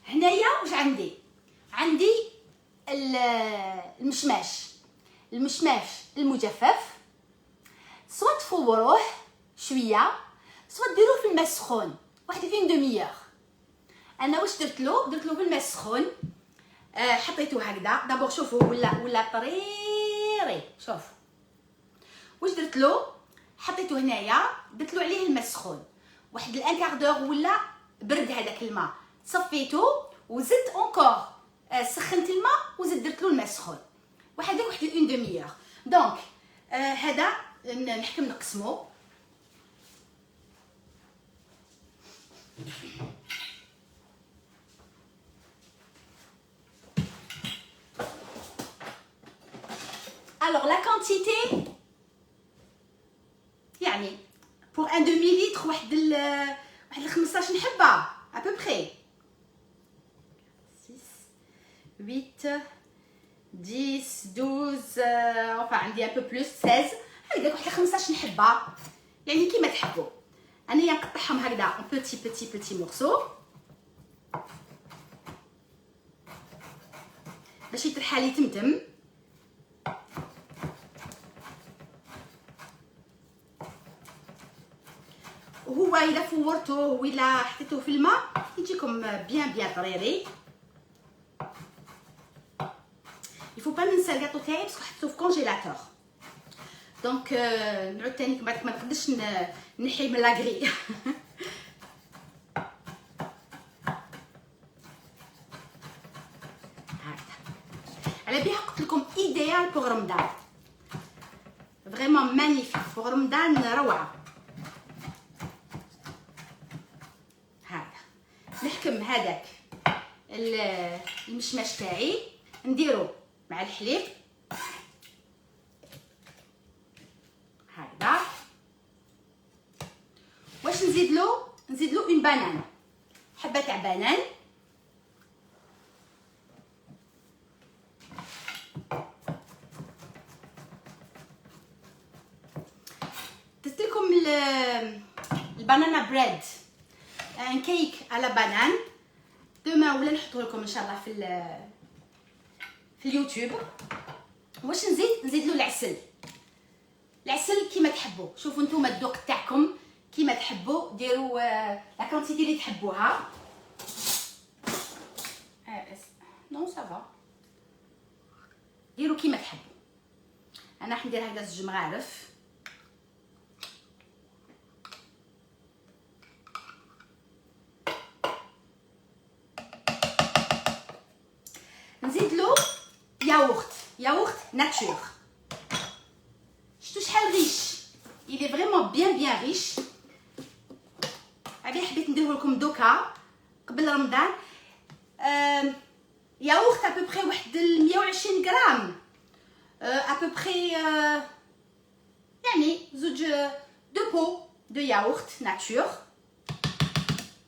هنايا؟ واش عندي المشماش المجفف. سواء تفوروه شويه سواء ديروه في الماء سخون واحد اون دوميور. انا واش درت له في الماء سخون. حطيته هكذا دابور. شوفوا ولا طريري. شوف واش درت له. حطيته هنايا درت له عليه الماء سخون واحد الان كاردور ولا برد هذاك الماء. صفيته وزدت اونكور سخنت الماء وزدت درت له الماء سخون واحد اون دوميور. دونك هذا نحكم نقسمو. Alors la quantité يعني pour un demi litre واحد واحد 15 حبه ابوبري 6 8 10 12 enfin عندي ان بو بلوس 16 هكذاك واحد 15 حبه يعني كيما تحبوا. انايا نقطعهم هكذا ان بوتي مورسو باش يطرح لي تمتم. وهو الا فورتوه ولا حطيتوه في الماء يجيكم بيان طريري. il faut pas ننسى الكاطو تاعي باسكو حطيتوه في كونجيلاتور دونك نعود تاني بعد ما نقدرش نحي من لاغري. على بها قلت لكم ايديال بوغ رمضان فريمون مانيفيك بوغ رمضان روعه. هذا نحكم هذاك المشماش تاعي نديرو مع الحليب هكذا. واش نزيدلو اون بانان حبه تاع بانان درت لكم البانانا بريد ان كيك على بانان دوما ولا نحطه لكم ان شاء الله في اليوتيوب. واش نزيد له العسل كيما تحبوا. شوفوا نتوما الذوق تاعكم كيما تحبوا ديروا لا كونتيتي اللي تحبوها. نو سافا ديروا كيما تحبوا. انا راح ندير هكذا 2 مغارف نزيد له ياغورت ناتور. شفتوا شحال ريش il est vraiment bien riche. هذه حبيت نديره لكم دوكا قبل رمضان. ياغورت ابوبري واحد 120 غرام ابوبري يعني زوج دو بو دو ياغورت ناتور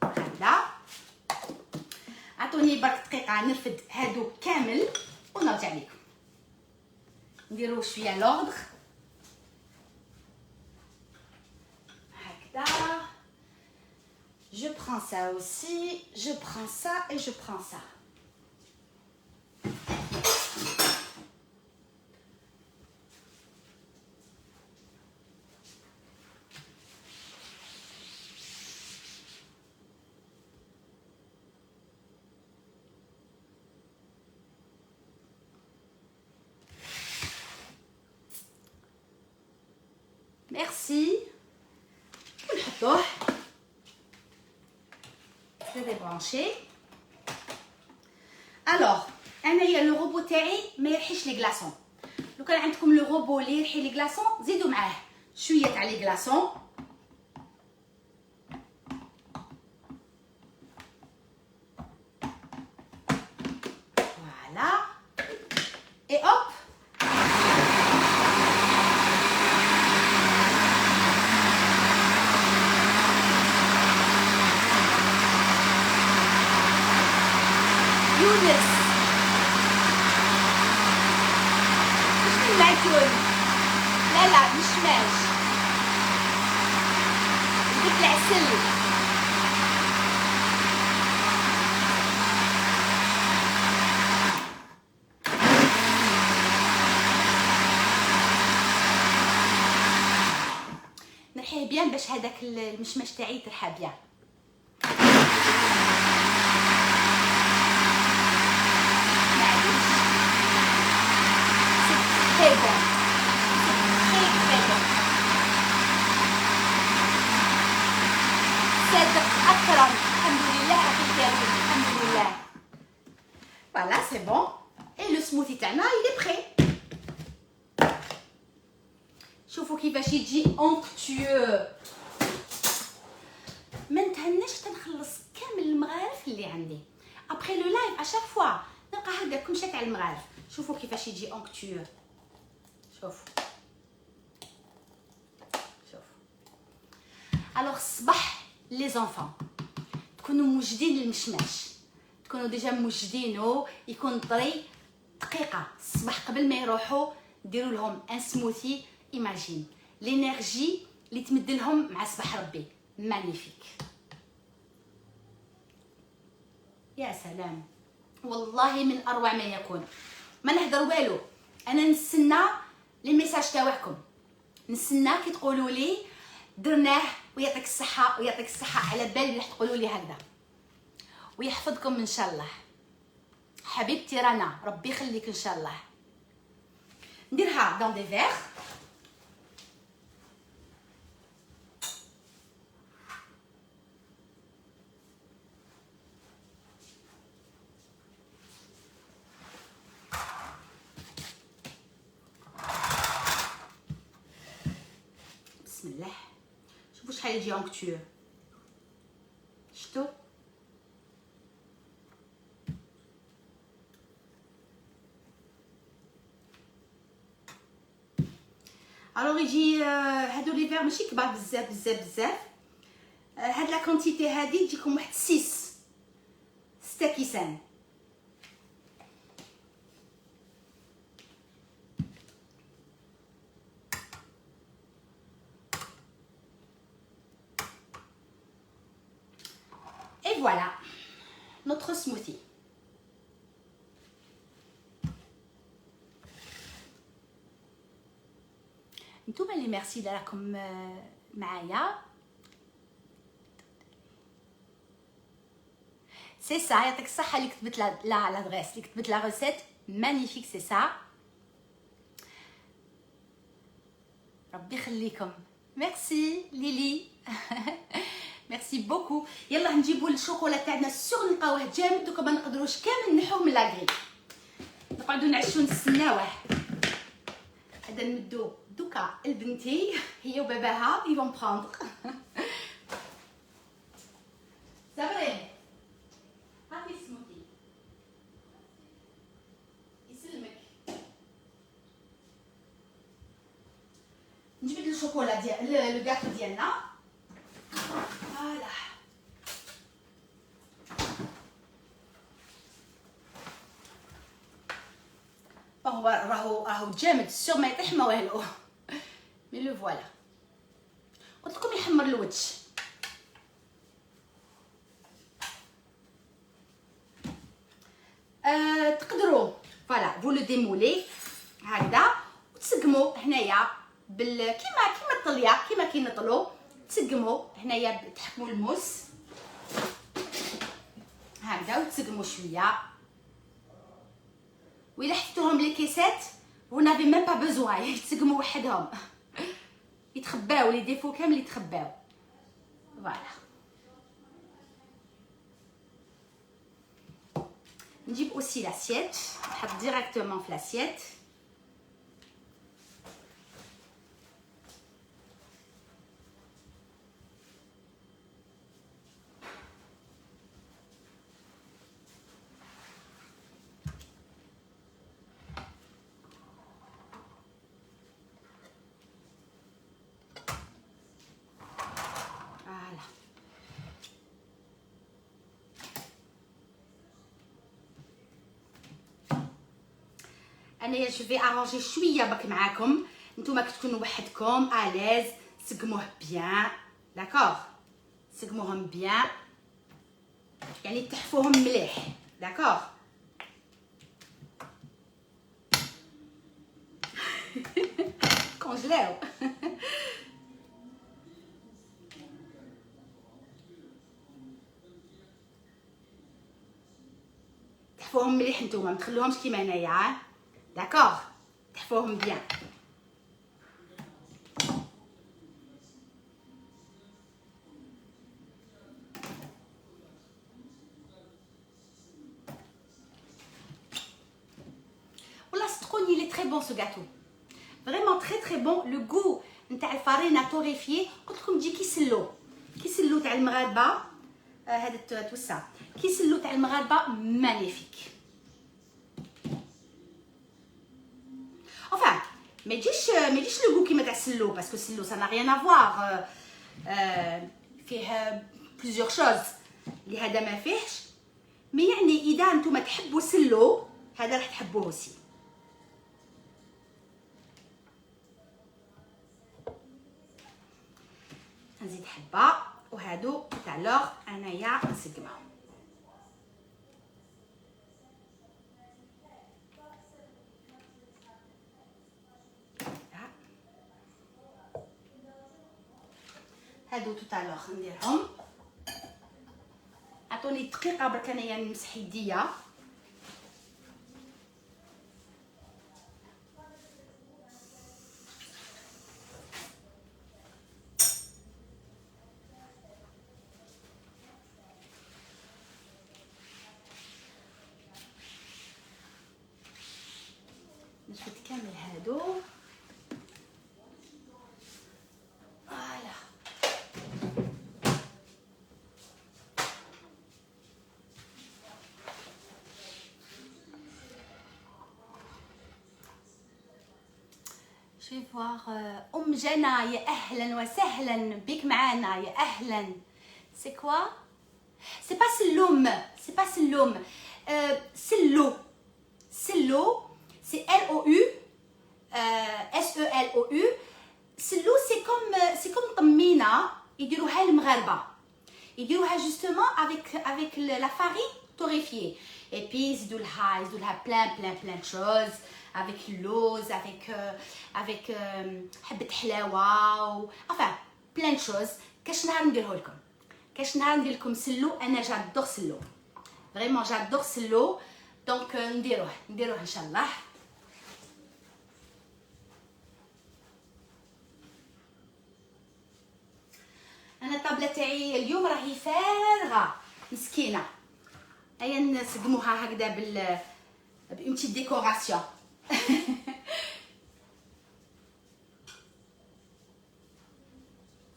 هكذا. عطوني برك دقيقه نرفد هادو كامل ونرجع لكم. نديرو شويه لوردر هكذا. je prends ça aussi, je prends ça et je prends ça. Merci. ونحطوه ديبرانشي. الوغ انايا لو روبو تاعي ما يرحيش لي غلاصون. لو كان عندكم لو روبو اللي يرحي لي غلاصون زيدوا معاه شويه تاع لي غلاصون. فوالا اي اوب يونس مش من المعجون لا مش ماش بدك العسل. نرحيه بيان باش هذاك المشماش تاعي يترحى بيان. صدق أكرم الحمد لله أخي الكريم الحمد لله. فوالا سي بون اي لو سموثي تاعنا يلي بخي. شوفوا كيفاش يجي اونكتيو. ما نتهناش تنخلص كامل المغارف اللي عندي ابري لو لايف اشاك فوا نلقى هكا كلشي تاع المغارف. شوفوا كيفاش يجي اونكتيو. شوفوا الوغ الصباح لي زونفون تكونوا موجدين المشماش، تكونوا ديجا موجدينو، يكون طري دقيقه الصباح قبل ما يروحوا ديروا لهم ان سموثي. ايماجين لينيرجي اللي تمد لهم مع صباح ربي مانيفيك. يا سلام والله من اروع ما يكون. ما نهضر والو، انا نستنى لي ميساج تاعكم، نستنى كي تقولوا لي درناه ويعطيك الصحه ويعطيك الصحه، على بالي راح تقولوا لي هكذا. ويحفظكم ان شاء الله حبيبتي رنا، ربي يخليك ان شاء الله. نديرها دون دي فيغ. بسم الله، شوفوا شحال يجي اونكتور، شفتوا؟ الوغ يجي هادو لي فيغ ماشي كبار بزاف بزاف بزاف. هاد لا كونتيتي هادي تجيكم واحد 6 كيسان. Et voilà notre smoothie. نتوما اللي ميرسي راكم معايا. سي سا، يعطيك الصحه اللي كتبت لا لادريس، اللي كتبت لا ريسيت مانيفيك. سي سا، ربي يخليكم. ميرسي ليلي. ميرسي بوكو. يلا نجيبوا الشوكولا تاعنا السغ نلقاوه جامد، دوكا ما نقدروش كامل نحوه من لاكري، نقعدوا نعشوا نستناوه. هذا نمدو دوكا البنتي هي وباباها يفون بروندر. صابرين هاتي سموتي يسلمك. نجبد الشوكولا ديال لو غاتو ديالنا. فوالا هو راهو جامد السوغ ما يطيح ما والو. مي لو فوالا قلت لكم يحمر الوجه. تقدروا فوالا فو لو ديمولي هكذا وتسقموا هنايا كيما الطليه، كيما كينطلوا تسقموا هنايا، تحكموا الموس هكذا وتسقموا شويه. وإلا حطيتوهم لي كيسات vous n'avez même pas besoin، يتسقموا وحدهم، يتخباو لي ديفو كامل يتخباو. فوالا نجيب اوسي لاسيت، نحط ديريكتومون في لاسيت. انايا جو في ارونجي شويه بك معاكم، نتوما كتكونوا وحدكم اليز، سقموه بيان داكوغ، سقموهم بيان يعني تحفوهم مليح داكوغ. كونجلاو. تحفوهم مليح نتوما، ما تخلوهمش كيما هنايا داكوغ، تحفوهم بيان. والله صدقوني لي تري بون سو غاتو، فريمون تري تري بون. لو غو نتاع الفارينه توريفي قلت لكم تجي كيسلو تاع المغاربه. هذا توسع كيسلو تاع المغاربه مانيفيك. enfin ما يجيش لو غو كيما تاع السلو، باسكو السلو سا نا ريان افوار. فيه بليزيور شوز اللي هذا ما فيهش، مي يعني اذا نتوما تحبوا سلو هذا راح تحبوه aussi. نزيد حبه وهادو تاع لوغ انايا نسقمهم. هادو تاع لوغ نديرهم. عطوني دقيقه برك انايا نمسح يديا. نشد كامل هادو. فوالا شوي فواغ. جنى يا اهلا وسهلا بك معانا، يا اهلا. سي كوا؟ سي با سلوم، سي با سلوم، سلو. سلو سي ال او يو اس او ال او يو. سلو سي كوم طمينه يديروها المغاربه، يديروها جوستومون افيك لا فارين torréfiée et puis يزيدوا لها plein de choses avec اللوز avec حبه حلاوه enfin plein de choses. كاش نهار نديره لكم، كاش نهار ندير لكم سلو. انا جادور سلو، فريمون جادور سلو. دونك نديروه ان شاء الله. انا الطابله تاعي اليوم راهي فارغه مسكينه. هيا نسقموها هكذا بأون بتيت ديكوراسيون.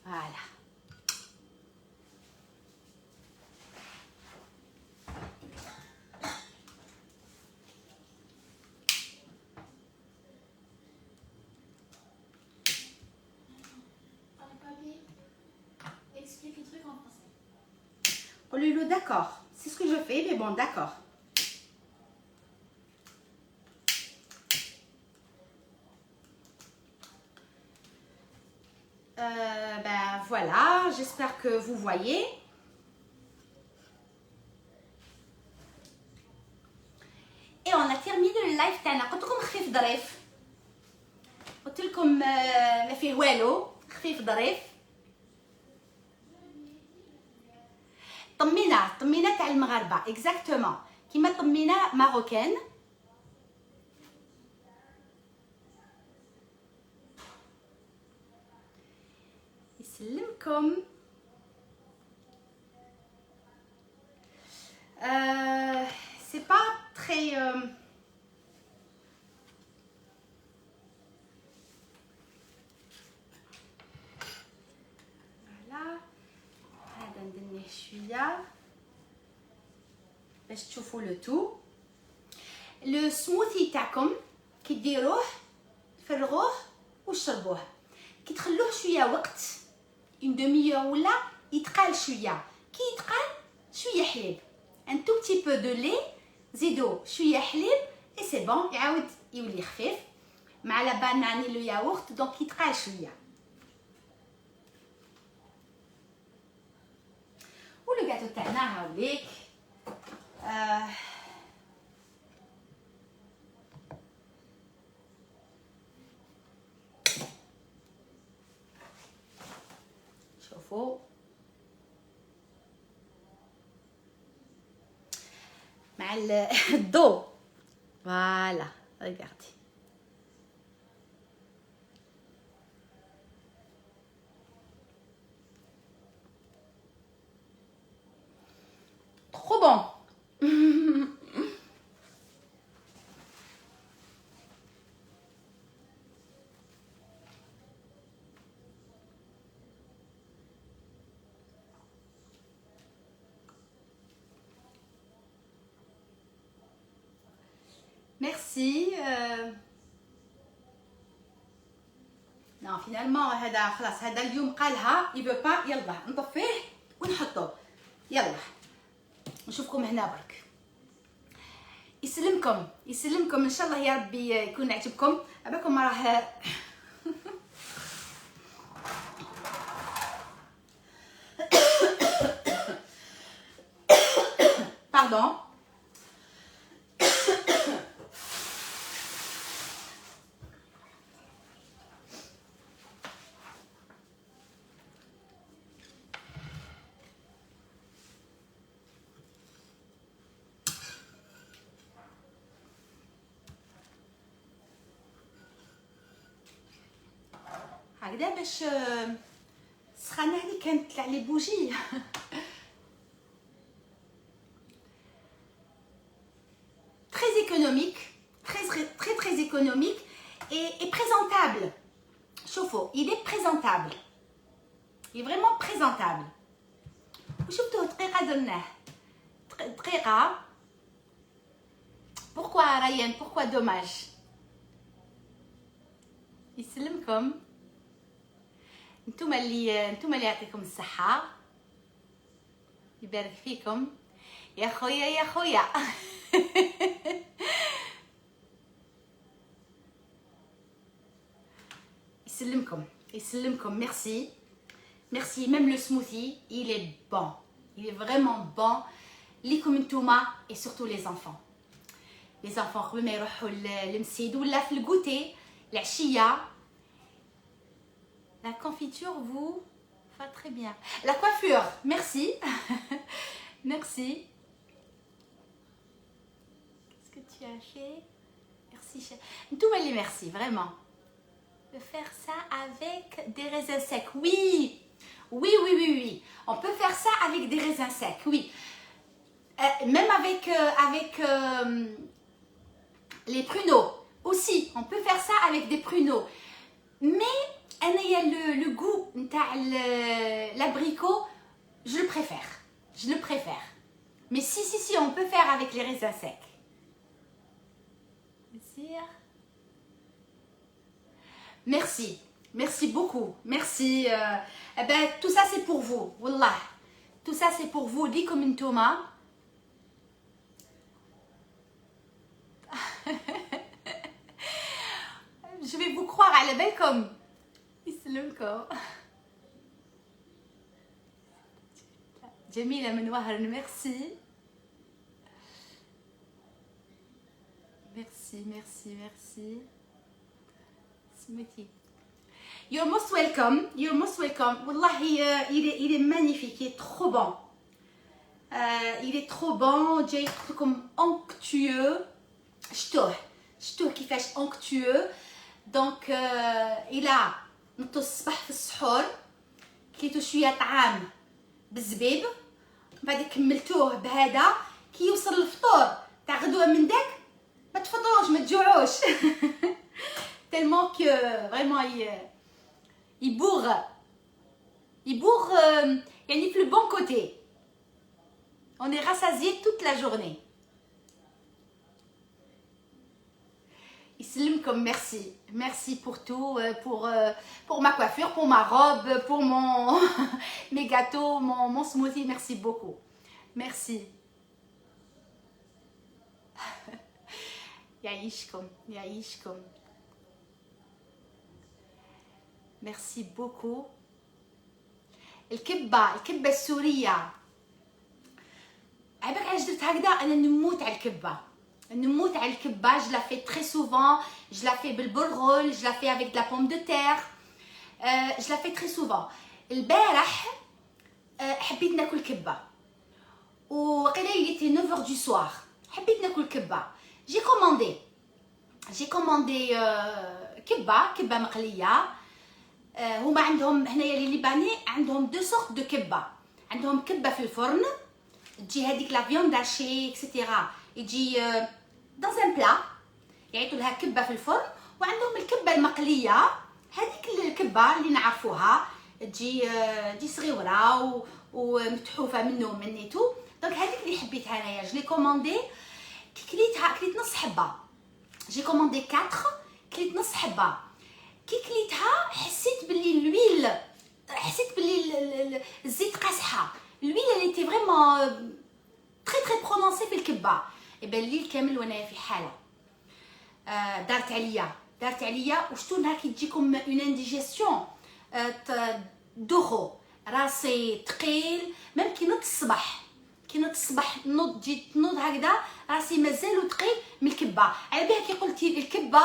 فوالا قولوا له d'accord, c'est ce que je fais, mais bon d'accord. Ben voilà, j'espère que vous voyez. Et on a terminé le live تاعنا. قلت لكم خفيف ظريف، قلت لكم ما فيه والو، خفيف ظريف. طمينه تاع المغاربه اكزاكتومون كيما طمينه ماروكان. يسلمكم. C'est pas très voilà. هذا ندير شويه باش تشوفوا لو تو. لو سموثي تاعكم كي ديروه فرغوه وشربوه، كي تخلوه شويه وقت اون دمي ولا يتقال شويه، كي يتقال شويه حليب، ان تو بتي بو دو لي، زيدو شويه حليب اي سي بون، يعاود يولي خفيف مع لا باناني لو ياغورت. دونك يتقال شويه. ولو غاتو تاعنا هاوليك. شوفوا مع الضو. فوالا ريغاردي. trop bon. Merci. Non, فينالمون هذا خلاص، هذا اليوم قالها يبو با. يلا نطفيه ونحطوه. يلا نشوفكم هنا برك. يسلمكم يسلمكم ان شاء الله يا ربي يكون عجبكم. عباكم راه باردون. هكذا باش سخانه لي كانت طلع لي بوجي. très économique, très économique et présentable. شوفوا il est présentable, il est vraiment présentable. وشفتوه دقيقه درناه دقيقه. pourquoi ريان pourquoi dommage. يسلمكم نتوما اللي يعطيكم الصحه، يبارك فيكم يا خويا يا خويا. يسلمكم يسلمكم. ميرسي ميرسي. même le smoothie il est bon, il est vraiment bon ليكم نتوما et surtout les enfants. les enfants قبل ما يروحوا للمسيد ولا في الكوتي العشيه. La confiture vous va très bien. La coiffure, merci. Merci. Qu'est-ce que tu as fait? Merci. Tout le merci, vraiment. De faire ça avec des raisins secs. Oui. Oui, oui, oui, oui. On peut faire ça avec des raisins secs, oui. Même avec les pruneaux aussi. On peut faire ça avec des pruneaux. Mais il y a le goût de l'abricot, je le préfère. Mais si, on peut faire avec les raisins secs. Merci, merci beaucoup, merci. Tout ça c'est pour vous, wallah. Tout ça c'est pour vous, dit comme une tomate. Je vais vous croire à la belle comme. يسلمكم. جميلة من وهرن. ميرسي ميرسي ميرسي ميرسي. سميتي. You're most welcome. You're most welcome. والله il est magnifique. Il est trop bon. Il est trop bon. جاي قلت لكم onctueux. شتوه كيفاش onctueux. Donc إلى نطو الصباح في السحور كليتو شويه طعام بالزبيب، بعد كملتوه بهذا كي يوصل الفطور تاع غدوه من داك ما تفطروش ما تجوعوش. tellement que vraiment il bourre يعني في le bon côté. On est rassasié toute la journée. Islimkom, merci. Merci pour tout, pour ma coiffure, pour ma robe, pour mes gâteaux, mon smoothie. Merci beaucoup. Merci. Yaishkom, yaishkom. Merci beaucoup. الكبة السورية. عباك علاش درت هكذا؟ أنا نموت على الكبة. نموت على الكبة. Je la fais très souvent. Je la fais بالبرغل. Je la fais avec de la pomme de terre. Je la fais très souvent. البارح حبيت ناكل كبة. وقيلا il était 9h du soir. حبيت ناكل كبة. J'ai commandé كبة مقلية. هما عندهم هنايا لي ليباني عندهم دو سورت دو كبة. عندهم كبة في الفرن تجي هذيك لا فيوند هاشي اكسيتيرا يجي دون ان بلا يعيطوا لها كبة في الفرن. وعندهم الكبة المقلية هذيك الكبة اللي نعرفوها تجي صغيرة ومتحوفة منه ومنيتو. دونك هذيك اللي حبيتها انايا. جو لي كوموندي كليت نص حبة. جي كوموندي 4 كليت نص حبة. كي كليتها حسيت باللي الويل، حسيت باللي الزيت قاصحه، الويل اللي تي فريمون تري تري برونونسي في الكبه. يبان لي الكامل وانا في حاله دارت عليا وشتو نهار كي تجيكم اون انديجيسيون دوخو راسي ثقيل، ميم كي نوض الصباح نوض تجي تنوض هكذا راسي مازالو ثقيل من الكبه. على بالها كي قلتي الكبه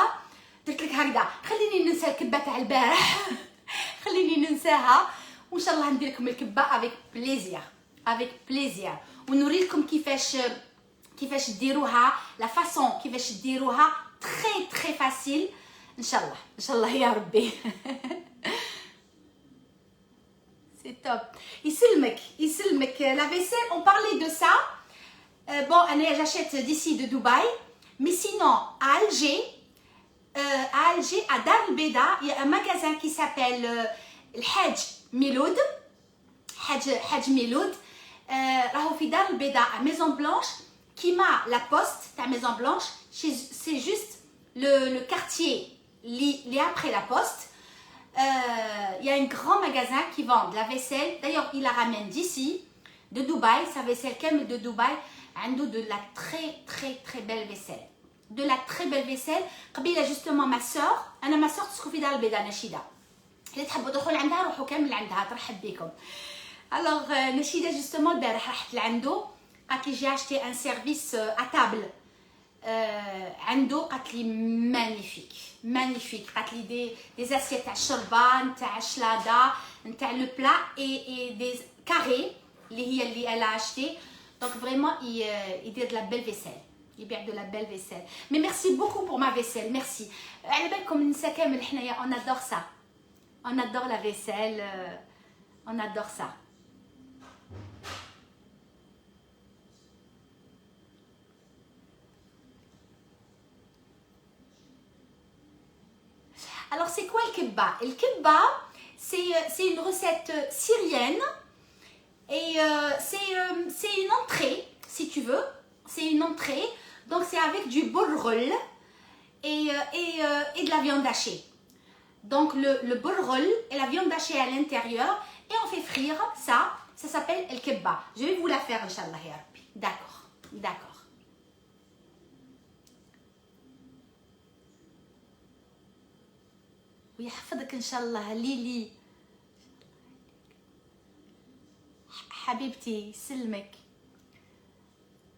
درت لك هكذا، خليني ننسى الكبه تاع البارح خليني ننساها، وان شاء الله ندير لكم الكبه افيك بليزير ونوريلكم كيفاش ديروها، لا فاصون كيفاش ديروها تري فاسيل ان شاء الله يا ربي. C'est top. يسلمك la vaisselle, on parlait de ça. Bon, j'achète d'ici de Dubaï, mais sinon à Alger, à Dar el Beida, il y a un magasin qui s'appelle الحاج ميلود. حاج ميلود راهو في دار البيضاء à Maison Blanche, كيما la poste تاع Maison Blanche. C'est juste le quartier li après la poste. Il y a un grand magasin qui vend de la vaisselle. D'ailleurs, il la ramène d'ici, de Dubaï. Sa vaisselle كامل de Dubaï. عنده de la très belle vaisselle. De la très belle vaisselle. قبيله justement ma soeur. ma soeur تسكن في دار البيضاء نشيده. اللي تحبوا تدخلوا عندها روحوا كامل عندها ترحب بكم. Alors نشيده justement البارح رحت لعنده، قالت لي جي acheté un service à table. عنده قالت لي مانيفيك قالت لي دي اسيت تاع الشربان تاع الشلاده نتاع لو بلا اي دي كاري اللي الا اشتي. دونك فريمون يدير دو لا بيل فيسيل، يبيع دو لا بيل فيسيل. مي ميرسي بوكو بور ما فيسيل، ميرسي. على بالكم النساء كامل حنايا اون ادور سا، اون ادور لا فيسيل، اون ادور سا. Alors c'est quoi le kebba? Le kebba, c'est une recette syrienne et c'est une entrée, si tu veux. C'est une entrée, donc c'est avec du borrol et de la viande hachée. Donc le borrol et la viande hachée à l'intérieur, et on fait frire ça. Ça s'appelle le kebba. Je vais vous la faire, Inch'Allah ya Rabbi. D'accord. ويحفظك ان شاء الله ليلي حبيبتي، يسلمك.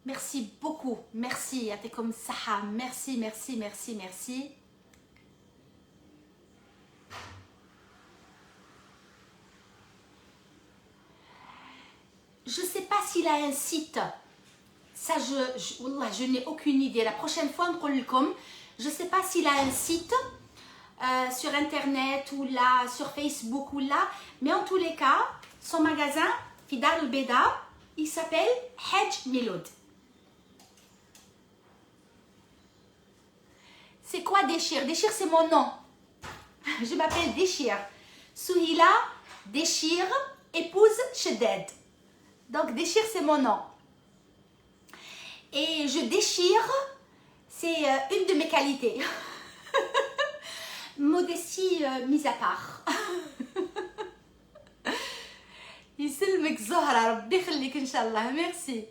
ميرسي بوكو، ميرسي، يعطيكم الصحة، ميرسي. Je sais pas s'il a un site. Ça والله je n'ai aucune idée. La prochaine fois نقول لكم. Je sais pas s'il a un site sur internet ou là sur Facebook ou là, mais en tous les cas son magasin في دار البيضاء il s'appelle حاج ميلود. C'est quoi Déchir? Déchir c'est mon nom. Je m'appelle Déchir. Souhila Déchir, épouse Cheded. Donc Déchir c'est mon nom. Et je déchire, c'est une de mes qualités. Modestie mise à part. يسلمك زهرة، ربي يخليك إن شاء الله، ميرسي.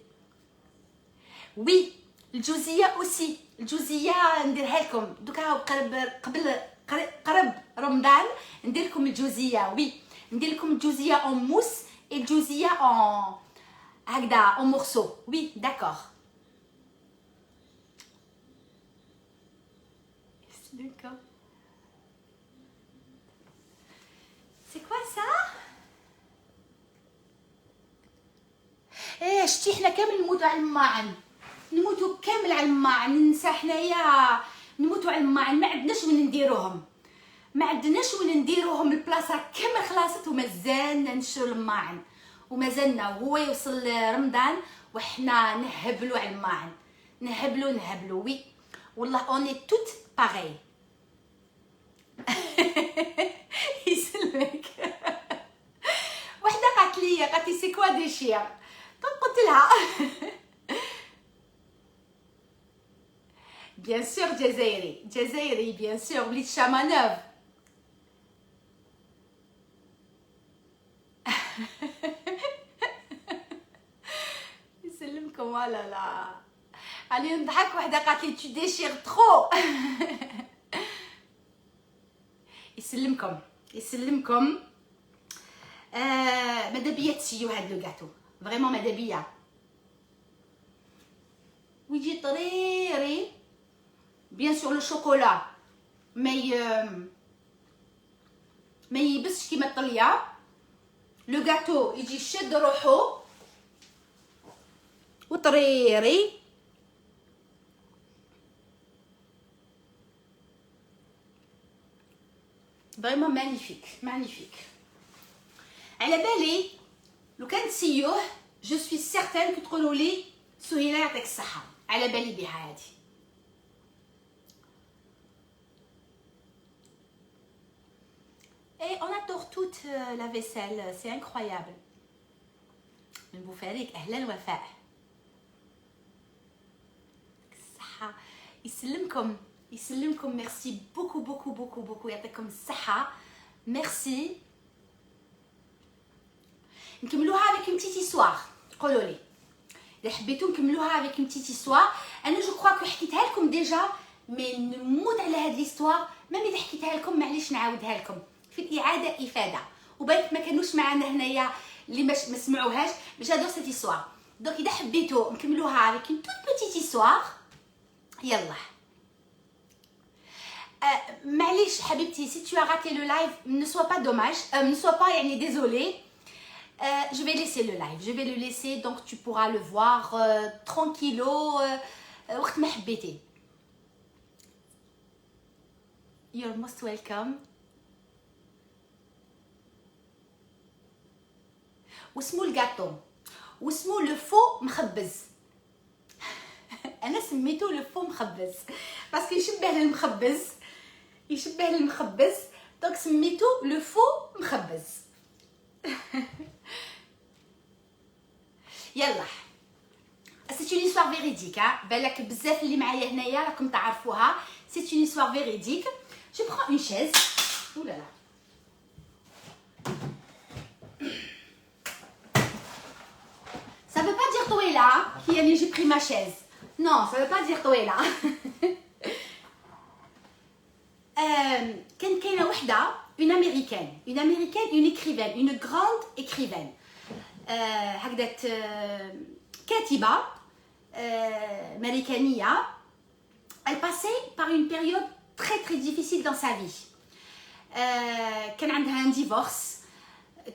وي الجوزية أوسي، الجوزية نديرها لكم دوكا قرب رمضان ندير لكم الجوزية. وي ندير لكم الجوزية اون موس et الجوزية اون هكذا اون مورسو. وي داكور. D'accord. C'est quoi ça? ايه شتي حنا كامل نموتو على الماعن، نموتو كامل على الماعن، ننسى حنايا نموتو على الماعن، ما عندناش وين نديروهم، البلاصه كامل خلاصت ومازالنا نشرو الماعن، ومازالنا وهو يوصل رمضان وحنا نهبلو على الماعن، نهبلو. وي والله اوني توت باغي. يسلمك. وحده قالت لي سي كوا ديشير، قلت لها بيان سور جزائري بيان سور، وليت شامانوف يسلمكم. لا لا علي نضحك. وحده قالت لي تو ديشير ترو. يسلمكم يسلمكم. ماذا بيا تسيو هاد لو غاتو فريمون ماذا بيا ويجي طريري بيان سور لو شوكولا ما يبسش كيما الطليه. لو غاتو يجي شد روحو وطريري. فريمون مانيفيك مانيفيك. على بالي لو كان تسيوه جو سوي سيغتان كتقولوا لي سهيله يعطيك الصحه. على بالي بها هادي. Et on adore toute la vaisselle, c'est incroyable. من بوفاريك اهلا وفاء. الصحه يسلمكم يسلمكم. ميرسي بوكو بوكو بوكو بوكو. يعطيكم الصحه. ميرسي. نكملوها avec une petite histoire. قولوا لي اذا حبيتوا نكملوها avec une petite histoire. انا جو كوا كو حكيتها لكم ديجا مي نموت على هاد ليستوار. ميم اذا حكيتها لكم معليش نعاودها لكم في الاعاده افاده. وبالك ما كانوش معنا هنايا اللي ما سمعوهاش باش هادو سيت هيستوار. دونك اذا حبيتوا نكملوها avec une toute petite histoire يلا. معليش حبيبتي si tu as raté le live ne sois pas dommage ne sois pas يعني désolé. Je vais laisser le live, je vais le laisser donc tu pourras le voir tranquillo وقت ما حبيتي. You're most welcome. واسمو الجاتو واسمو لو فو مخبز. انا سميتو لو فو مخبز باسكو يشبه للمخبز يشبه للمخبز دونك سميتو لو فو مخبز. يلا سي اون histoire véridique. بالك بزاف اللي معايا هنايا راكم تعرفوها. سي اون histoire véridique. جو prends une chaise. اولا لا ça veut pas dire طويله كي يعني j'ai pris ma chaise. non ça veut pas dire طويله. كان كاينه وحده une américaine une écrivaine une grande écrivaine هكذا كاتبه امريكانيه. elle passait par une période très très difficile dans sa vie. كان عندها un divorce.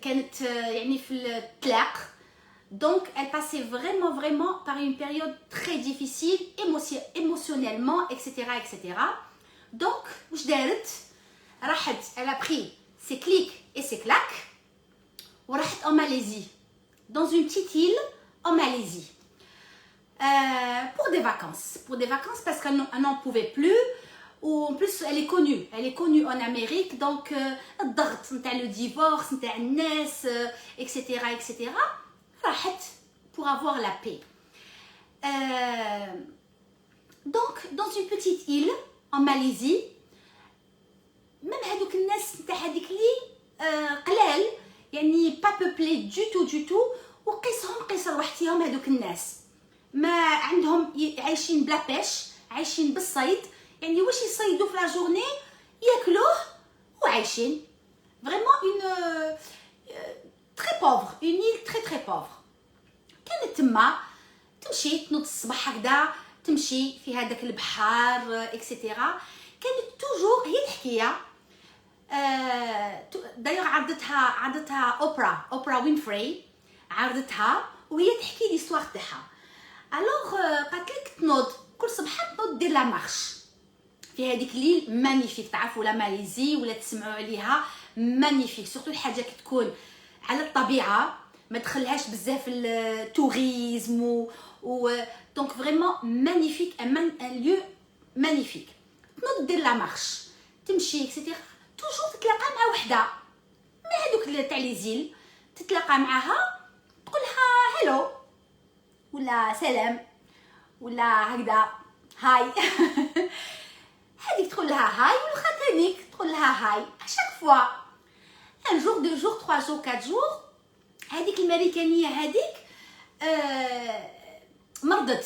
كانت يعني في الطلاق. donc elle passait vraiment par une période très difficile émotionnellement etc etc. donc واش دارت راحت elle a pris ses clics et ses claques وراحت en Malaisie dans une petite île en Malaisie pour des vacances parce qu'elle n'en pouvait plus. ou en plus elle est connue en Amérique donc الضغط نتاع le divorce نتاع الناس etc etc راحت pour avoir la paix. donc dans une petite île en Malaisie même هذوك الناس نتاع هذيك لي قلال يعني pas peuplé du tout وقيسهم قيس روحتيهم. هذوك الناس ما عندهم عايشين بلا بيش عايشين بالصيد يعني واش يصيدوا في لا جورني ياكلوه وعايشين. فريمون اون تري بوفر اون île تري بوفر. كانت تما تمشي تنوض الصباح هكذا تمشي في هذاك البحر اكسيتيرا. كانت توجور هي الحكايه. دايوغ عرضتها اوبرا وينفري عرضتها وهي تحكي ليستوار تاعها. الوغ قالت لك تنوض كل صباح تنوض دير لا مارش في هذيك ليل مانيفيك. تعرفوا لا ماليزي ولا تسمعوا عليها مانيفيك سورتو الحاجه كي تكون على الطبيعه ما تدخلهاش بزاف التوريزم دونك فريمون مانيفيك ان ليو مانيفيك. تنوض دير لا مارش تمشي اكسيتيرا توجور تتلاقى مع وحده من هذوك تاع لي زيل تتلاقى معاها تقولها هلو ولا سلام ولا هكذا هاي. هذيك تقول لها هاي والخاتانيك تقول لها هاي. اشاك فوا ان جور دو جور 3 جور 4 جور هذيك الامريكانيه هذيك مرضت،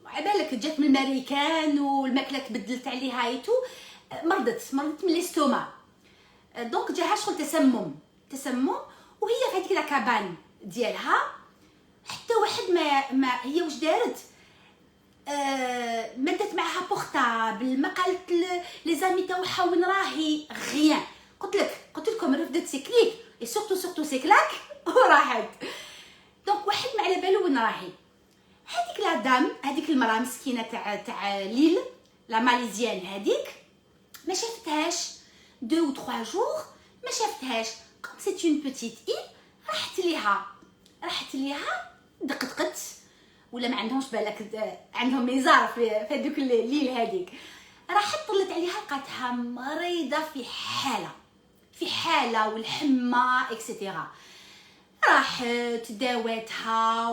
عبالك جات من الامريكان والماكله تبدلت عليها ايتو، مرضت من الاستوما. دونك جاها شغل تسمم وهي في هذيك لاكابان ديالها. حتى واحد ما هي واش دارت، مدت معها بورطابل، ما قالت لي زامي تاعها وين راهي غيان. قلت لكم رفدت سيكليك اي سورتو سيكلاك وراحت. دونك واحد ما على بالو وين راهي. هذيك لا دام، هذيك المراه مسكينه تاع ليل لا ماليزيان هذيك، ما شافتهاش 2 ou 3 جور، ما شافتهاش. كوم سي اون بوتيت ايل، راحت ليها دقدقت، ولا ما عندهمش بالك عندهم ميزار في هذوك الليل هذيك. راحت طلت عليها لقاتها مريضه في حاله والحمى اكسيتيرا. راحت داواتها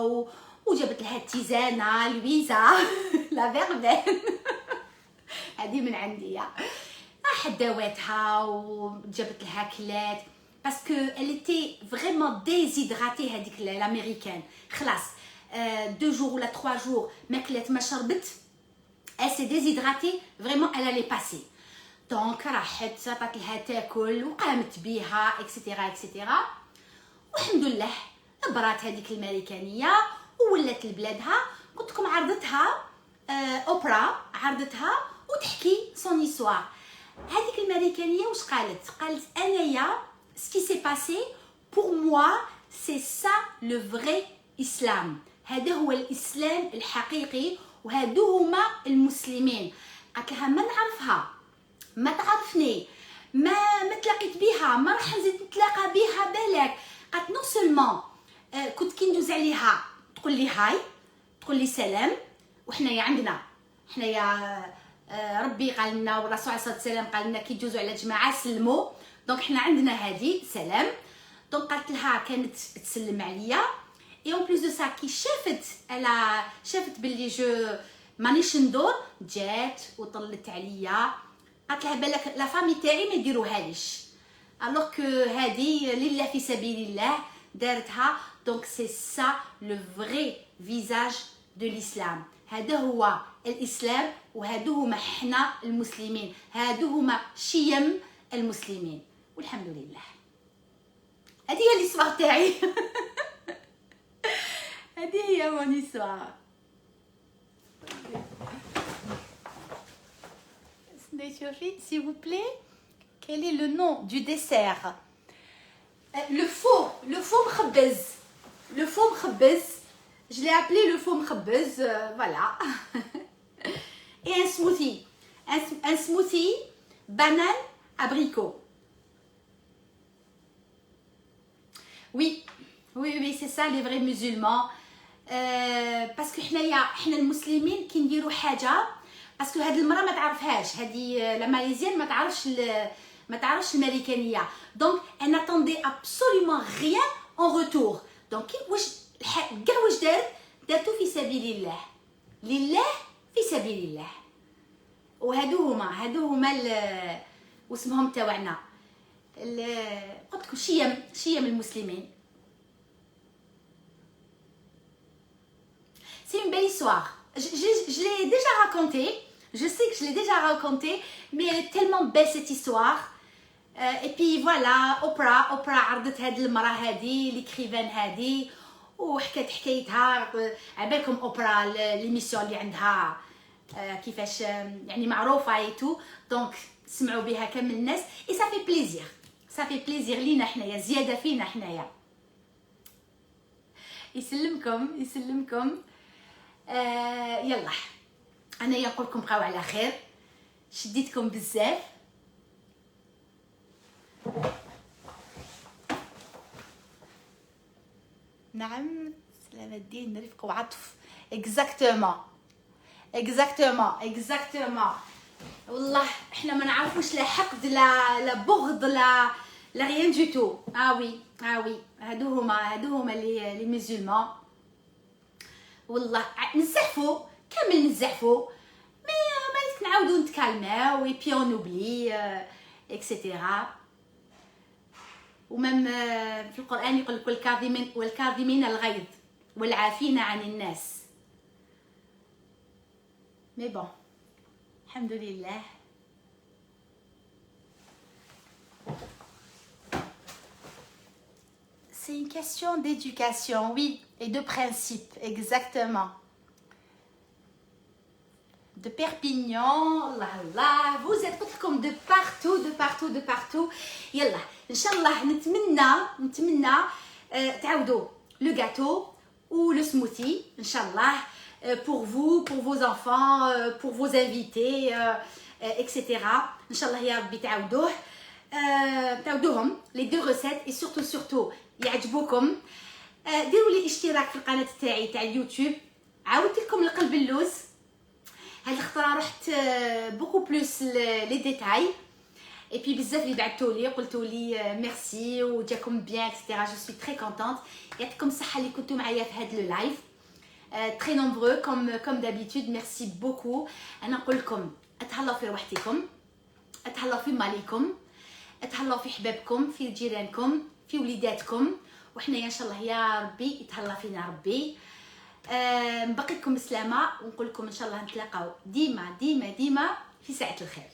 وجابت لها التيزانه لويزا لا فيربين هذه من عندي. راحت داواتها وجابت لها كلات باسكو elle était vraiment déshydratée هذيك الامريكان. خلاص 2 jours ولا 3 jours ما كلات ما شربت، elle s'est déshydratée vraiment, elle allait passer. دونك راحت عطات لها تاكل وقامت بيها اكسيتيرا اكسيتيرا. والحمد لله برات هذيك الامريكانيه وولات لبلادها. قلت لكم عرضتها اوبرا، عرضتها وتحكي سون ايسوار. هذيك الامريكانيه واش قالت انايا سكي سي باسي بور موا سي سا لو فري اسلام، هذا هو الاسلام الحقيقي وهادو هما المسلمين. قالت لها ما نعرفها، ما تعرفني، ما تلاقيت بها، ما راح نزيد نتلاقى بها بالك. قالت نو سولمون كنت كي ندوز عليها تقول لي هاي، تقول لي سلام، وحنايا عندنا حنايا ربي قال لنا والرسول عليه الصلاه والسلام قال لنا كي تجوزوا على جماعه سلموا. دونك حنا عندنا هذه سلام. دونك قالت لها كانت تسلم عليا اي اون بليس دو سا كي شافت باللي جو مانيش ندور، جات وطلت عليا. قالت لها بالك لا فامي تاعي ما يديروهاليش، الوغ كو هذه لله في سبيل الله دارتها. دونك سي سا لو فري فيزاج دو الاسلام، هذا هو الاسلام وهادو هما حنا المسلمين، هادو هما شيم المسلمين والحمد لله. هذه هي ليسوار تاعي هذه هي مون ليسوار. s'il vous plaît, quel est le nom du dessert? Le faux مخبز. Le faux مخبز. Je l'ai appelé le faux مخبز, voilà. Et un smoothie. Un smoothie banane abricot. Oui, c'est ça les vrais musulmans. parce que حنا المسلمين كي نديروا حاجه باسكو هاد المراه ما تعرفهاش، هذه لا ماليزيان ما تعرفش الماريكانيه. دونك انا اتوندي ابسوليومون غيان اون روتور. دونك واش كاع واش دارتو في سبيل الله، لله في سبيل الله. وهادو هما واسمهم تاعنا قلت لكم شيم المسلمين. C'est une belle histoire. Je l'ai déjà raconté. Je sais que je l'ai déjà raconté, mais elle est tellement belle cette histoire. Et puis voilà, Oprah عرضت هاد المراه هادي ليكريفان هادي وحكات حكايتها. عبالكم اوبرا ليميسيون اللي عندها كيفاش يعني معروفه ايتو. دونك سمعوا بها كامل الناس اي صافي بليزير لينا حنايا، زياده فينا حنايا. يسلمكم. يلا انا نقول لكم بقاو على خير، شديتكم بزاف. نعم سلامة الدين رفق وعطف. اكزاكتومون والله احنا ما نعرفوش لا حقد لا بغض لا ريان دو تو. وي هادو هما لي مسلمون. والله نزحفوا كامل نزحفوا، ما نعاودو نتكلماو وي بي اون اوبلي اكسيتيرا. ومم في القرآن يقول لك والكاظمين الغيظ والعافين عن الناس. مي بون الحمد لله. C'est une question d'éducation, oui, et de principe, exactement. De Perpignan, là, vous êtes comme de partout. يلا ان شاء الله نتمنى تعودوا le gâteau ou le smoothie ان شاء الله pour vous, pour vos enfants, pour vos invités, etc. ان شاء الله يا ربي تعودوهم les deux recettes et surtout يعجبوكم. ديروا لي اشتراك في القناه تاع اليوتيوب. عاودت لكم القلب اللوز هاد الخطره رحت بوكو بلوس لي ديتاي اي بي بزاف اللي بعثتوا لي قلتوا لي ميرسي وجاكم بيان اكسترا. جو سوي تري كونطونت. يعطيكم الصحه اللي كنتوا معايا في هاد لو لايف تري نومبرو كوم دابيتود. ميرسي بوكو. انا نقول لكم اتهلاو في روحتكم، اتهلاو في ماليكم، اتهلاو في حبابكم، في جيرانكم، في وليداتكم، وحنايا ان شاء الله يا ربي يتهلا فينا ربي. نبقي لكم بسلامه ونقول لكم ان شاء الله نتلاقاو ديما في ساعه الخير.